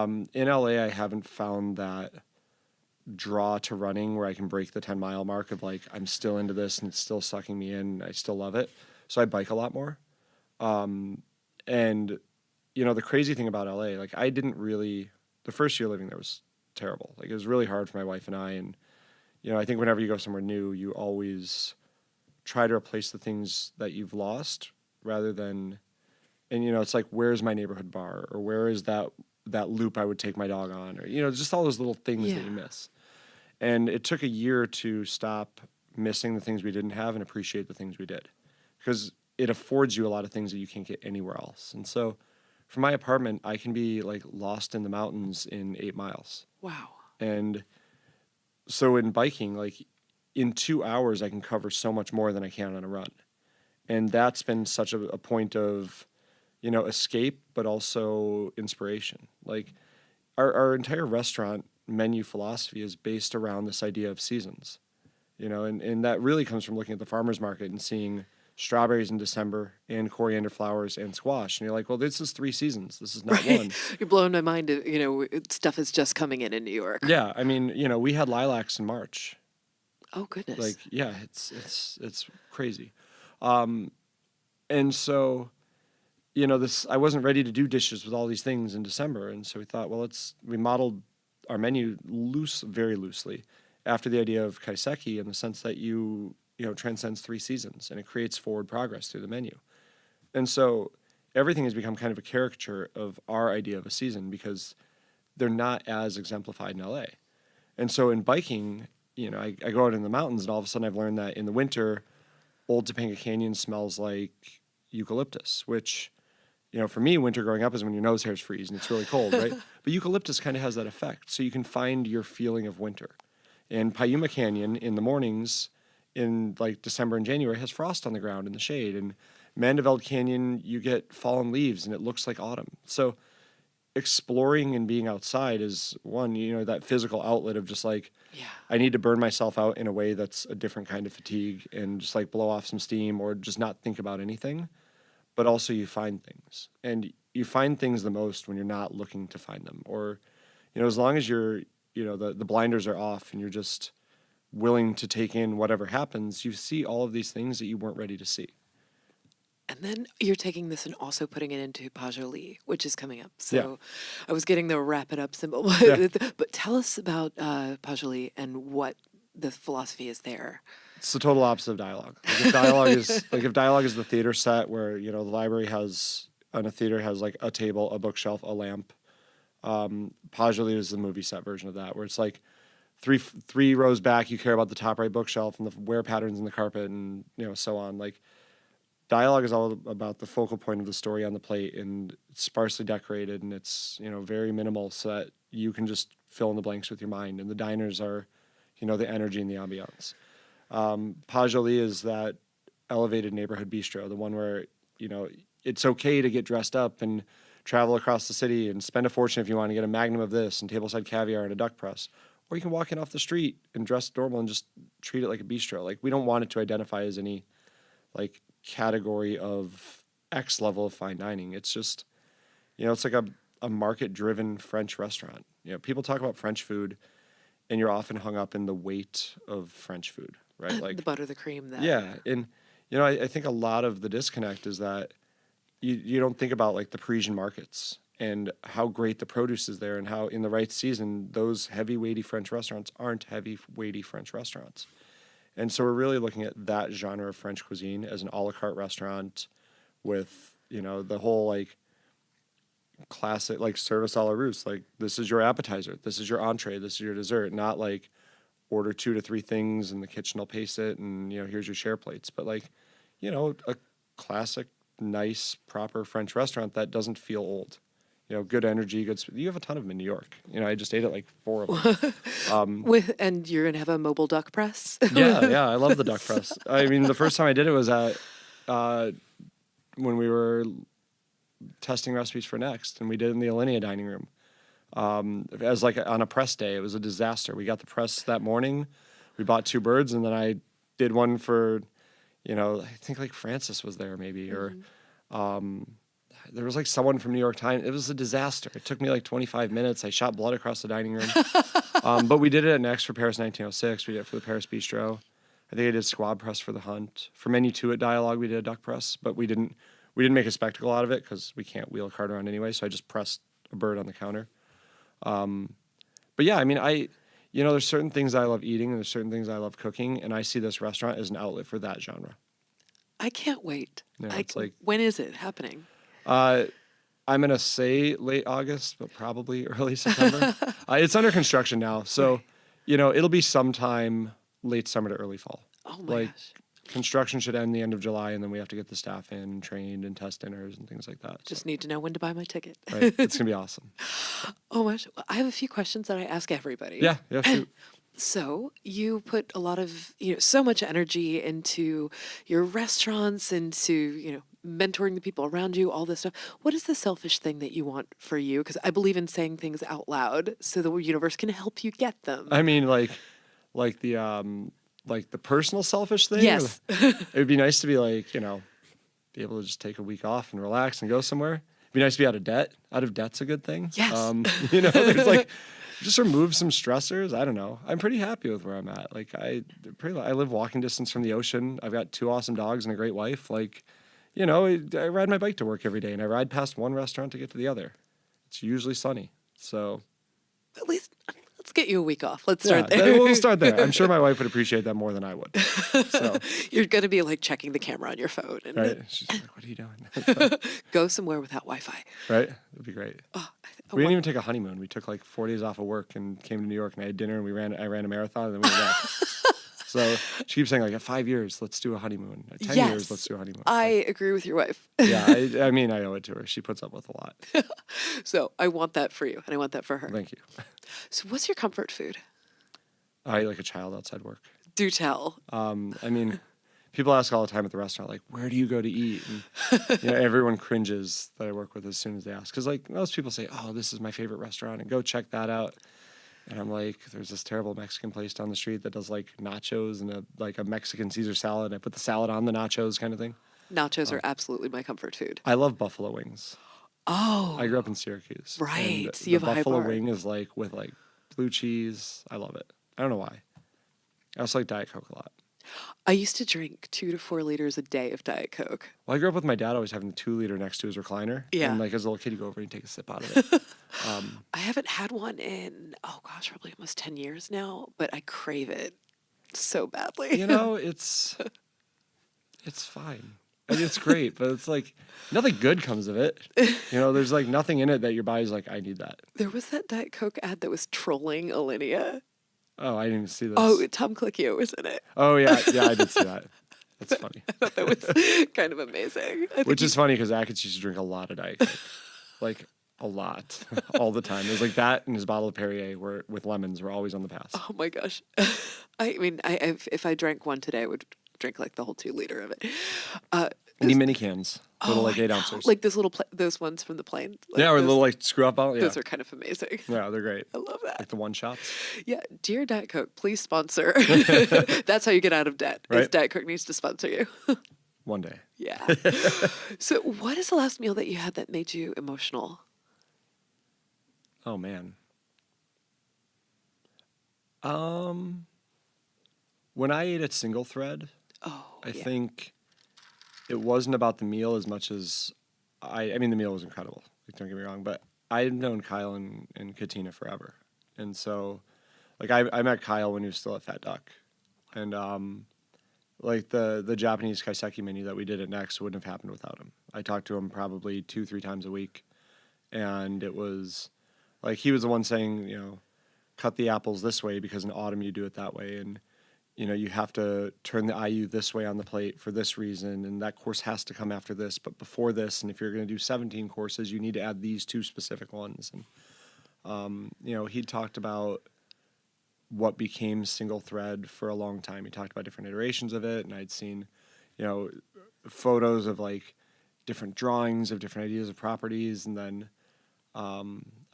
In LA, I haven't found that draw to running where I can break the 10-mile mark of like, I'm still into this and it's still sucking me in. I still love it. So I bike a lot more. And the crazy thing about LA, like I didn't really, the first year living there was terrible. Like it was really hard for my wife and I. And, I think whenever you go somewhere new, you always try to replace the things that you've lost rather than, and it's like, where's my neighborhood bar, or where is that loop I would take my dog on, or, just all those little things that you miss. And it took a year to stop missing the things we didn't have and appreciate the things we did, because it affords you a lot of things that you can't get anywhere else. And so from my apartment, I can be like lost in the mountains in 8 miles. Wow. And so in biking, like in 2 hours, I can cover so much more than I can on a run. And that's been such a point of, escape, but also inspiration. Like our entire restaurant menu philosophy is based around this idea of seasons, and that really comes from looking at the farmer's market and seeing strawberries in December and coriander flowers and squash. And you're like, well, this is 3 seasons. This is not one. You're blowing my mind. Stuff is just coming in New York. Yeah. I mean, we had lilacs in March. Oh, goodness. Like, yeah, it's crazy. And so, I wasn't ready to do dishes with all these things in December. And so we thought, well, we modeled our menu very loosely after the idea of kaiseki, in the sense that transcends 3 seasons and it creates forward progress through the menu. And so everything has become kind of a caricature of our idea of a season because they're not as exemplified in LA. And so in biking, I go out in the mountains and all of a sudden I've learned that in the winter, Old Topanga Canyon smells like eucalyptus, which, for me, winter growing up is when your nose hairs freeze and it's really cold, right? But eucalyptus kind of has that effect. So you can find your feeling of winter. And Payuma Canyon in the mornings in like December and January has frost on the ground in the shade. And Mandeveld Canyon, you get fallen leaves and it looks like autumn. So exploring and being outside is one, that physical outlet of just like, I need to burn myself out in a way that's a different kind of fatigue and just like blow off some steam or just not think about anything. But also you find things, and you find things the most when you're not looking to find them, or, as long as you're, the blinders are off and you're just willing to take in whatever happens, you see all of these things that you weren't ready to see. And then you're taking this and also putting it into Pasjoli, which is coming up. So I was getting the wrap it up symbol. But tell us about Pasjoli and what the philosophy is there. It's the total opposite of dialogue. Like if dialogue is the theater set where, the library and a theater has like a table, a bookshelf, a lamp. Pasjoli is the movie set version of that, where it's like three rows back, you care about the top right bookshelf and the wear patterns in the carpet and, so on. Like, dialogue is all about the focal point of the story on the plate, and it's sparsely decorated and it's, very minimal so that you can just fill in the blanks with your mind. And the diners are, the energy and the ambiance. Pasjoli is that elevated neighborhood bistro, the one where, it's okay to get dressed up and travel across the city and spend a fortune if you want to get a magnum of this and tableside caviar and a duck press. Or you can walk in off the street and dress normal and just treat it like a bistro. Like, we don't want it to identify as any, like, category of X level of fine dining. It's just, it's like a market-driven French restaurant. People talk about French food, and you're often hung up in the weight of French food, right? Like the butter, the cream, that. Yeah, and I think a lot of the disconnect is that you don't think about like the Parisian markets and how great the produce is there, and how in the right season those heavy, weighty French restaurants aren't heavy, weighty French restaurants. And so we're really looking at that genre of French cuisine as an a la carte restaurant with, the whole like classic like service a la Russe. Like, this is your appetizer, this is your entree, this is your dessert, not like order 2 to 3 things and the kitchen will pace it and, here's your share plates. But like, a classic, nice, proper French restaurant that doesn't feel old. Good energy, you have a ton of them in New York. I just ate at like 4 of them. And you're going to have a mobile duck press? Yeah, I love the duck press. I mean, the first time I did it was at, when we were testing recipes for Next, and we did it in the Alinea dining room. As like on a press day, it was a disaster. We got the press that morning, we bought 2 birds, and then I did one for, I think like Francis was there maybe, or there was like someone from New York Times. It was a disaster. It took me like 25 minutes. I shot blood across the dining room. But we did it at Next for Paris 1906. We did it for the Paris Bistro. I think I did squab press for the Hunt. For Menu 2 at Dialogue, we did a duck press, but we didn't make a spectacle out of it because we can't wheel a cart around anyway. So I just pressed a bird on the counter. But yeah, I mean, there's certain things I love eating and there's certain things I love cooking, and I see this restaurant as an outlet for that genre. I can't wait. Yeah, it's like, when is it happening? I'm going to say late August, but probably early September. It's under construction now. So, it'll be sometime late summer to early fall. Oh my gosh. Construction should end the end of July, and then we have to get the staff in and trained and test dinners and things like that. Just need to know when to buy my ticket. Right. It's going to be awesome. Oh my gosh. I have a few questions that I ask everybody. Yeah, shoot. So you put a lot of, so much energy into your restaurants, into, mentoring the people around you, all this stuff. What is the selfish thing that you want for you? Because I believe in saying things out loud so the universe can help you get them. I mean, like the like the personal selfish thing. Yes. It would be nice to be like, be able to just take a week off and relax and go somewhere. It'd be nice to be out of debt. Out of debt's a good thing. Yes. There's like, just remove some stressors. I don't know. I'm pretty happy with where I'm at. Like I live walking distance from the ocean. I've got 2 awesome dogs and a great wife. Like, I ride my bike to work every day and I ride past one restaurant to get to the other. It's usually sunny. So at least let's get you a week off. Let's start there. We'll start there. I'm sure my wife would appreciate that more than I would. So you're going to be like checking the camera on your phone. And right. She's like, what are you doing? Go somewhere without Wi-Fi. Right. That'd be great. We didn't even take a honeymoon. We took like 4 days off of work and came to New York and I had dinner and I ran a marathon and then we went back. So she keeps saying like, at 5 years, let's do a honeymoon. At 10 years, let's do a honeymoon. I agree with your wife. Yeah, I mean, I owe it to her. She puts up with a lot. So I want that for you and I want that for her. Thank you. So what's your comfort food? I eat like a child outside work. Do tell. I mean, people ask all the time at the restaurant, like, where do you go to eat? And, everyone cringes that I work with as soon as they ask. Because, like, most people say, oh, this is my favorite restaurant, and go check that out. And I'm like, there's this terrible Mexican place down the street that does, like, nachos and a Mexican Caesar salad. I put the salad on the nachos kind of thing. Nachos are absolutely my comfort food. I love buffalo wings. Oh. I grew up in Syracuse. Right. And so you have the a high buffalo bar. wing is, like, with, like, blue cheese. I love it. I don't know why. I also like Diet Coke a lot. I used to drink 2 to 4 liters a day of Diet Coke. Well, I grew up with my dad always having the 2-liter next to his recliner. Yeah. And like as a little kid, you go over and take a sip out of it. I haven't had one in, probably almost 10 years now, but I crave it so badly. It's fine. I mean, it's great, but it's like nothing good comes of it. There's like nothing in it that your body's like, I need that. There was that Diet Coke ad that was trolling Alinea. Oh, I didn't even see this. Oh, Tom Colicchio was in it. Oh, yeah. Yeah, I did see that. That's funny. I thought that was kind of amazing. Which is funny because Atkins used to drink a lot of Diet Coke. Like, a lot. All the time. It was like that and his bottle of Perrier with lemons were always on the pass. Oh, my gosh. I mean, if I drank one today, I would drink like the whole 2-liter of it. Any mini cans, little like 8 ounces. Like those ones from the plane. Like or little like screw up bottle. Yeah. Those are kind of amazing. Yeah, they're great. I love that. Like the one shots. Yeah, dear Diet Coke, please sponsor. That's how you get out of debt. Right? Is Diet Coke needs to sponsor you. One day. Yeah. So, what is the last meal that you had that made you emotional? Oh man. When I ate at Single Thread, I think it wasn't about the meal as much as I mean, the meal was incredible. Like, don't get me wrong, but I had known Kyle and Katina forever. And so, like, I met Kyle when he was still at Fat Duck. And, like, the Japanese kaiseki menu that we did at Next wouldn't have happened without him. I talked to him probably 2-3 times a week. And it was, like, he was the one saying, cut the apples this way because in autumn you do it that way. And, you have to turn the IU this way on the plate for this reason, and that course has to come after this, but before this, and if you're going to do 17 courses, you need to add these 2 specific ones. And, he talked about what became Single Thread for a long time. He talked about different iterations of it, and I'd seen, photos of, like, different drawings of different ideas of properties, and then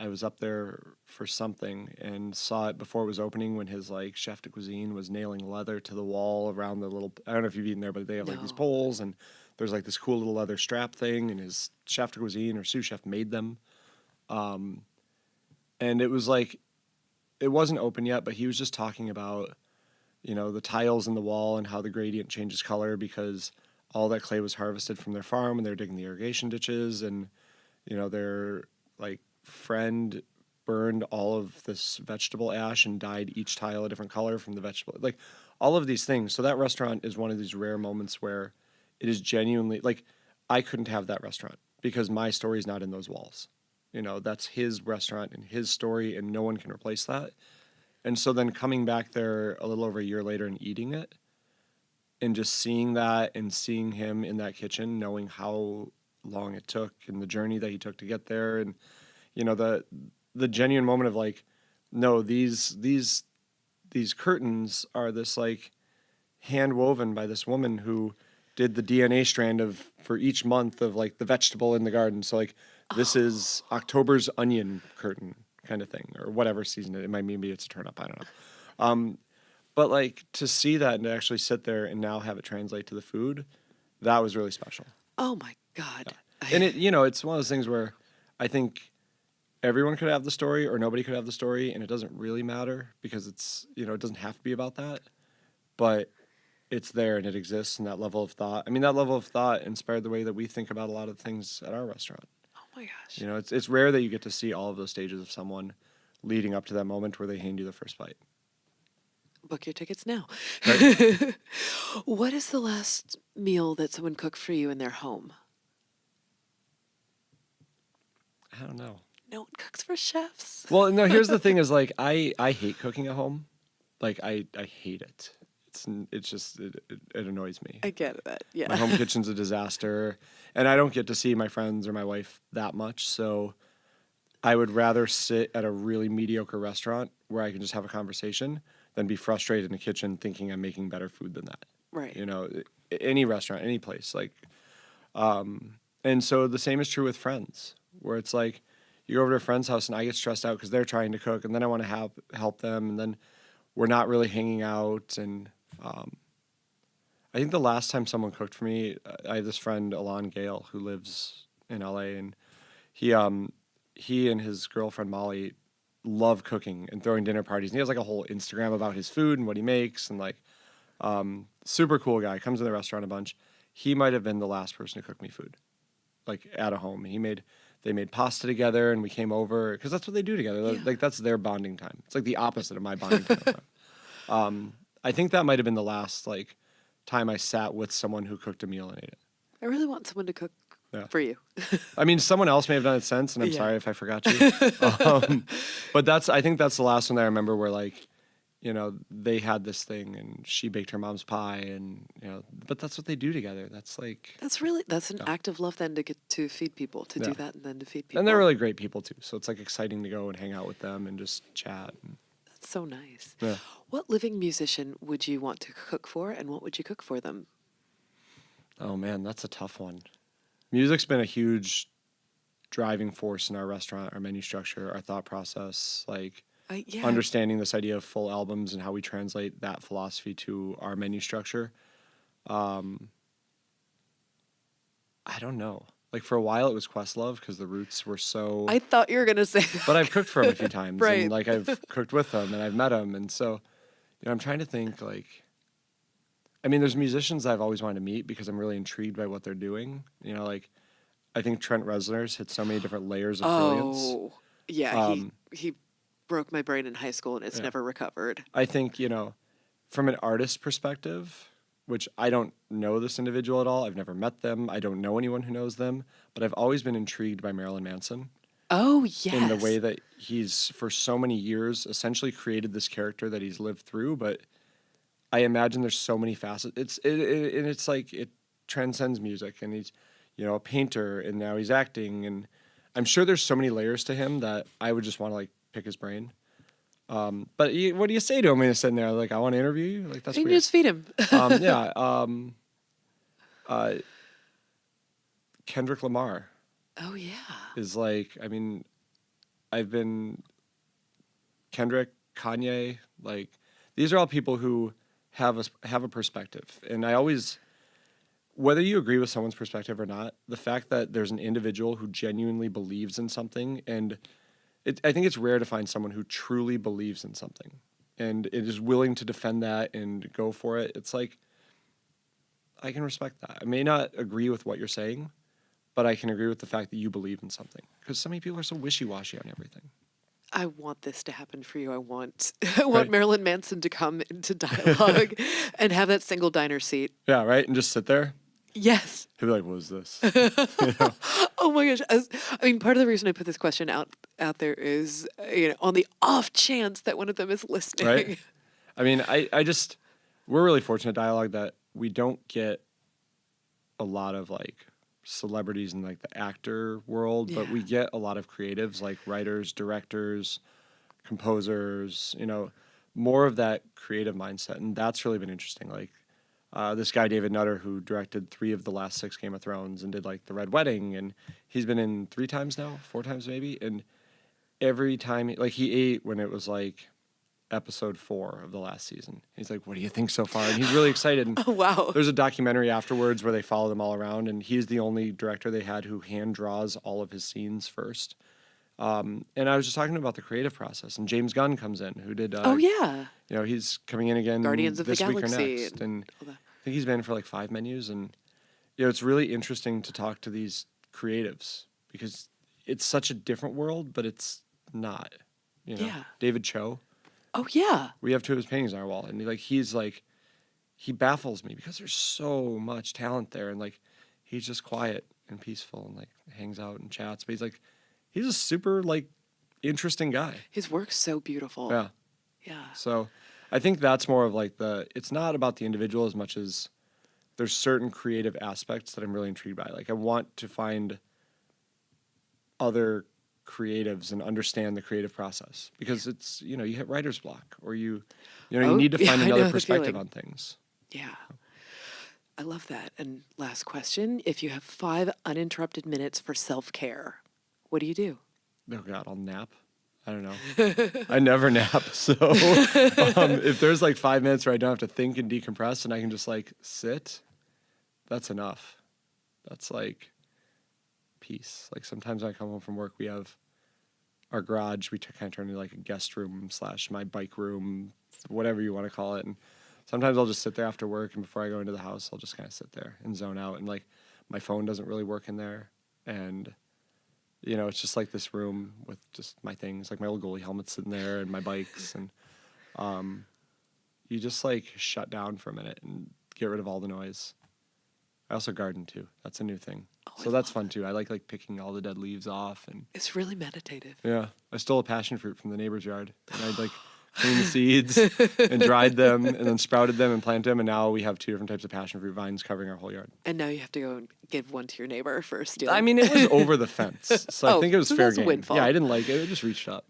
I was up there for something and saw it before it was opening when his like chef de cuisine was nailing leather to the wall around the little, I don't know if you've eaten there, but they have like these poles and there's like this cool little leather strap thing and his chef de cuisine or sous chef made them. And it was like, it wasn't open yet, but he was just talking about, the tiles in the wall and how the gradient changes color because all that clay was harvested from their farm and they're digging the irrigation ditches and, their like friend burned all of this vegetable ash and dyed each tile a different color from the vegetable, like all of these things. So that restaurant is one of these rare moments where it is genuinely like, I couldn't have that restaurant because my story is not in those walls. That's his restaurant and his story and no one can replace that. And so then coming back there a little over a year later and eating it and just seeing that and seeing him in that kitchen, knowing how long it took and the journey that he took to get there and the genuine moment of like, no, these curtains are this like hand woven by this woman who did the DNA strand for each month of like the vegetable in the garden. So like this is October's onion curtain kind of thing or whatever season it might maybe it's a turnip, I don't know. But like to see that and to actually sit there and now have it translate to the food, that was really special. Oh my God. Yeah. And it's one of those things where I think everyone could have the story or nobody could have the story, and it doesn't really matter because it's, it doesn't have to be about that, but it's there and it exists, and that level of thought. I mean, that level of thought inspired the way that we think about a lot of things at our restaurant. Oh my gosh. It's rare that you get to see all of those stages of someone leading up to that moment where they hand you the first bite. Book your tickets now. Right. What is the last meal that someone cooked for you in their home? I don't know. No one cooks for chefs. Well, no, here's the thing is like, I hate cooking at home. Like, I hate it. It's just, it annoys me. I get that, yeah. My home kitchen's a disaster, and I don't get to see my friends or my wife that much, so I would rather sit at a really mediocre restaurant where I can just have a conversation than be frustrated in the kitchen thinking I'm making better food than that. Right. Any restaurant, any place. Like, and so the same is true with friends, where it's like, you go over to a friend's house and I get stressed out because they're trying to cook, and then I want to help them, and then we're not really hanging out. And I think the last time someone cooked for me, I have this friend, Alon Gale, who lives in LA, and he and his girlfriend Molly love cooking and throwing dinner parties. And he has like a whole Instagram about his food and what he makes, and like super cool guy. Comes to the restaurant a bunch. He might have been the last person to cook me food, like at a home. They made pasta together, and we came over because that's what they do together. Yeah. Like that's their bonding time. It's like the opposite of my bonding time. I think that might have been the last like time I sat with someone who cooked a meal and ate it. I really want someone to cook for you. I mean, someone else may have done it since, and I'm sorry if I forgot you. But I think that's the last one that I remember where like, they had this thing, and she baked her mom's pie, and but that's what they do together. That's like that's an act of love then to get to feed people, to do that and then to feed people. And they're really great people too. So it's like exciting to go and hang out with them and just chat. That's so nice. Yeah. What living musician would you want to cook for, and what would you cook for them? Oh man, that's a tough one. Music's been a huge driving force in our restaurant, our menu structure, our thought process, like understanding this idea of full albums and how we translate that philosophy to our menu structure. I don't know. Like for a while it was Questlove because the roots were so... I thought you were going to say that. But I've cooked for him a few times. Right. And like I've cooked with him and I've met him. And so, I'm trying to think like... I mean, there's musicians I've always wanted to meet because I'm really intrigued by what they're doing. Like I think Trent Reznor's hit so many different layers of brilliance. Oh, yeah. He broke my brain in high school and it's never recovered. I think, from an artist perspective, which I don't know this individual at all. I've never met them. I don't know anyone who knows them, but I've always been intrigued by Marilyn Manson. Oh, yes. In the way that he's, for so many years, essentially created this character that he's lived through, but I imagine there's so many facets. It's like it transcends music, and he's, a painter, and now he's acting, and I'm sure there's so many layers to him that I would just want to like pick his brain. But what do you say to him when you're sitting there? Like, I want to interview you? Like, that's weird. You just feed him. Kendrick Lamar. Oh, yeah. Is like, I mean, I've been Kendrick, Kanye, like, these are all people who have a perspective. And I always, whether you agree with someone's perspective or not, the fact that there's an individual who genuinely believes in something, and I think it's rare to find someone who truly believes in something and it is willing to defend that and go for it. It's like, I can respect that. I may not agree with what you're saying, but I can agree with the fact that you believe in something, because so many people are so wishy-washy on everything. I want this to happen for you. I want Marilyn Manson to come into dialogue and have that single diner seat. Yeah, right? And just sit there? Yes. He'd be like, what is this? Oh my gosh. I mean, part of the reason I put this question out there is, on the off chance that one of them is listening. Right? I mean, we're really fortunate at Dialogue that we don't get a lot of like celebrities in like the actor world, but we get a lot of creatives like writers, directors, composers, more of that creative mindset. And that's really been interesting. Like, this guy, David Nutter, who directed 3 of the last 6 Game of Thrones and did like The Red Wedding, and he's been in 3 times now, 4 times maybe. And every time, like, he ate when it was like episode 4 of the last season. He's like, what do you think so far? And he's really excited. And oh, wow. There's a documentary afterwards where they follow them all around, and he's the only director they had who hand draws all of his scenes first. And I was just talking about the creative process, and James Gunn comes in, who did... he's coming in again Guardians of this the week or Galaxy next. And I think he's been for like 5 menus, and it's really interesting to talk to these creatives because it's such a different world, but it's not. David Cho. Oh, yeah. We have 2 of his paintings on our wall, and he baffles me because there's so much talent there, and like he's just quiet and peaceful and like hangs out and chats, but he's a super like interesting guy. His work's so beautiful. Yeah. Yeah. So I think that's more of like it's not about the individual as much as there's certain creative aspects that I'm really intrigued by. Like I want to find other creatives and understand the creative process because it's, you hit writer's block or you need to find another perspective on things. Yeah. I love that. And last question, if you have 5 uninterrupted minutes for self-care, what do you do? Oh God, I'll nap. I don't know. I never nap. So if there's like 5 minutes where I don't have to think and decompress and I can just like sit, that's enough. That's like peace. Like sometimes when I come home from work, we have our garage, we kind of turn into like a guest room / my bike room, whatever you want to call it. And sometimes I'll just sit there after work, and before I go into the house, I'll just kind of sit there and zone out. And like my phone doesn't really work in there. And it's just like this room with just my things, like my old goalie helmet's sitting there and my bikes. And you just like shut down for a minute and get rid of all the noise. I also garden too. That's a new thing. Oh, so that's fun too. I like picking all the dead leaves off, and it's really meditative. Yeah. I stole a passion fruit from the neighbor's yard, and I'd like clean the seeds and dried them and then sprouted them and planted them, and now we have 2 different types of passion fruit vines covering our whole yard. And now you have to go and give one to your neighbor for stealing. I mean, it was over the fence, so I think it was fair game. A windfall. Yeah, I didn't like it. It just reached up.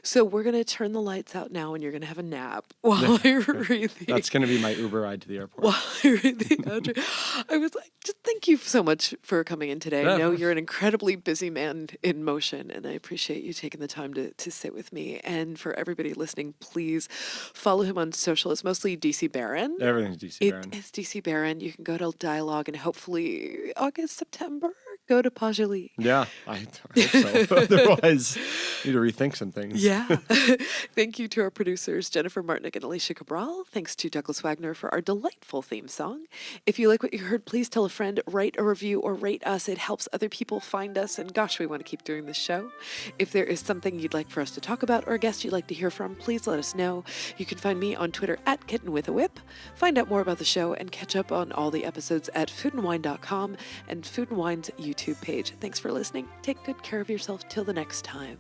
So we're going to turn the lights out now, and you're going to have a nap while I read the... That's going to be my Uber ride to the airport. While I read the outro. I was like, just thank you so much for coming in today. I know you're an incredibly busy man in motion, and I appreciate you taking the time to sit with me. And for everybody listening, please follow him on social. It's mostly DC Beran. Everything's DC Beran. It's DC Beran. You can go to Dialogue, and hopefully August, September, go to Pasjoli. Yeah, I hope so. Otherwise, need to rethink some things. Yeah. Thank you to our producers, Jennifer Martinick and Alicia Cabral. Thanks to Douglas Wagner for our delightful theme song. If you like what you heard, please tell a friend, write a review, or rate us. It helps other people find us. And gosh, we want to keep doing this show. If there is something you'd like for us to talk about or a guest you'd like to hear from, please let us know. You can find me on Twitter at @KittenWithAWhip. Find out more about the show and catch up on all the episodes at foodandwine.com and Food and Wine's YouTube page. Thanks for listening. Take good care of yourself till the next time.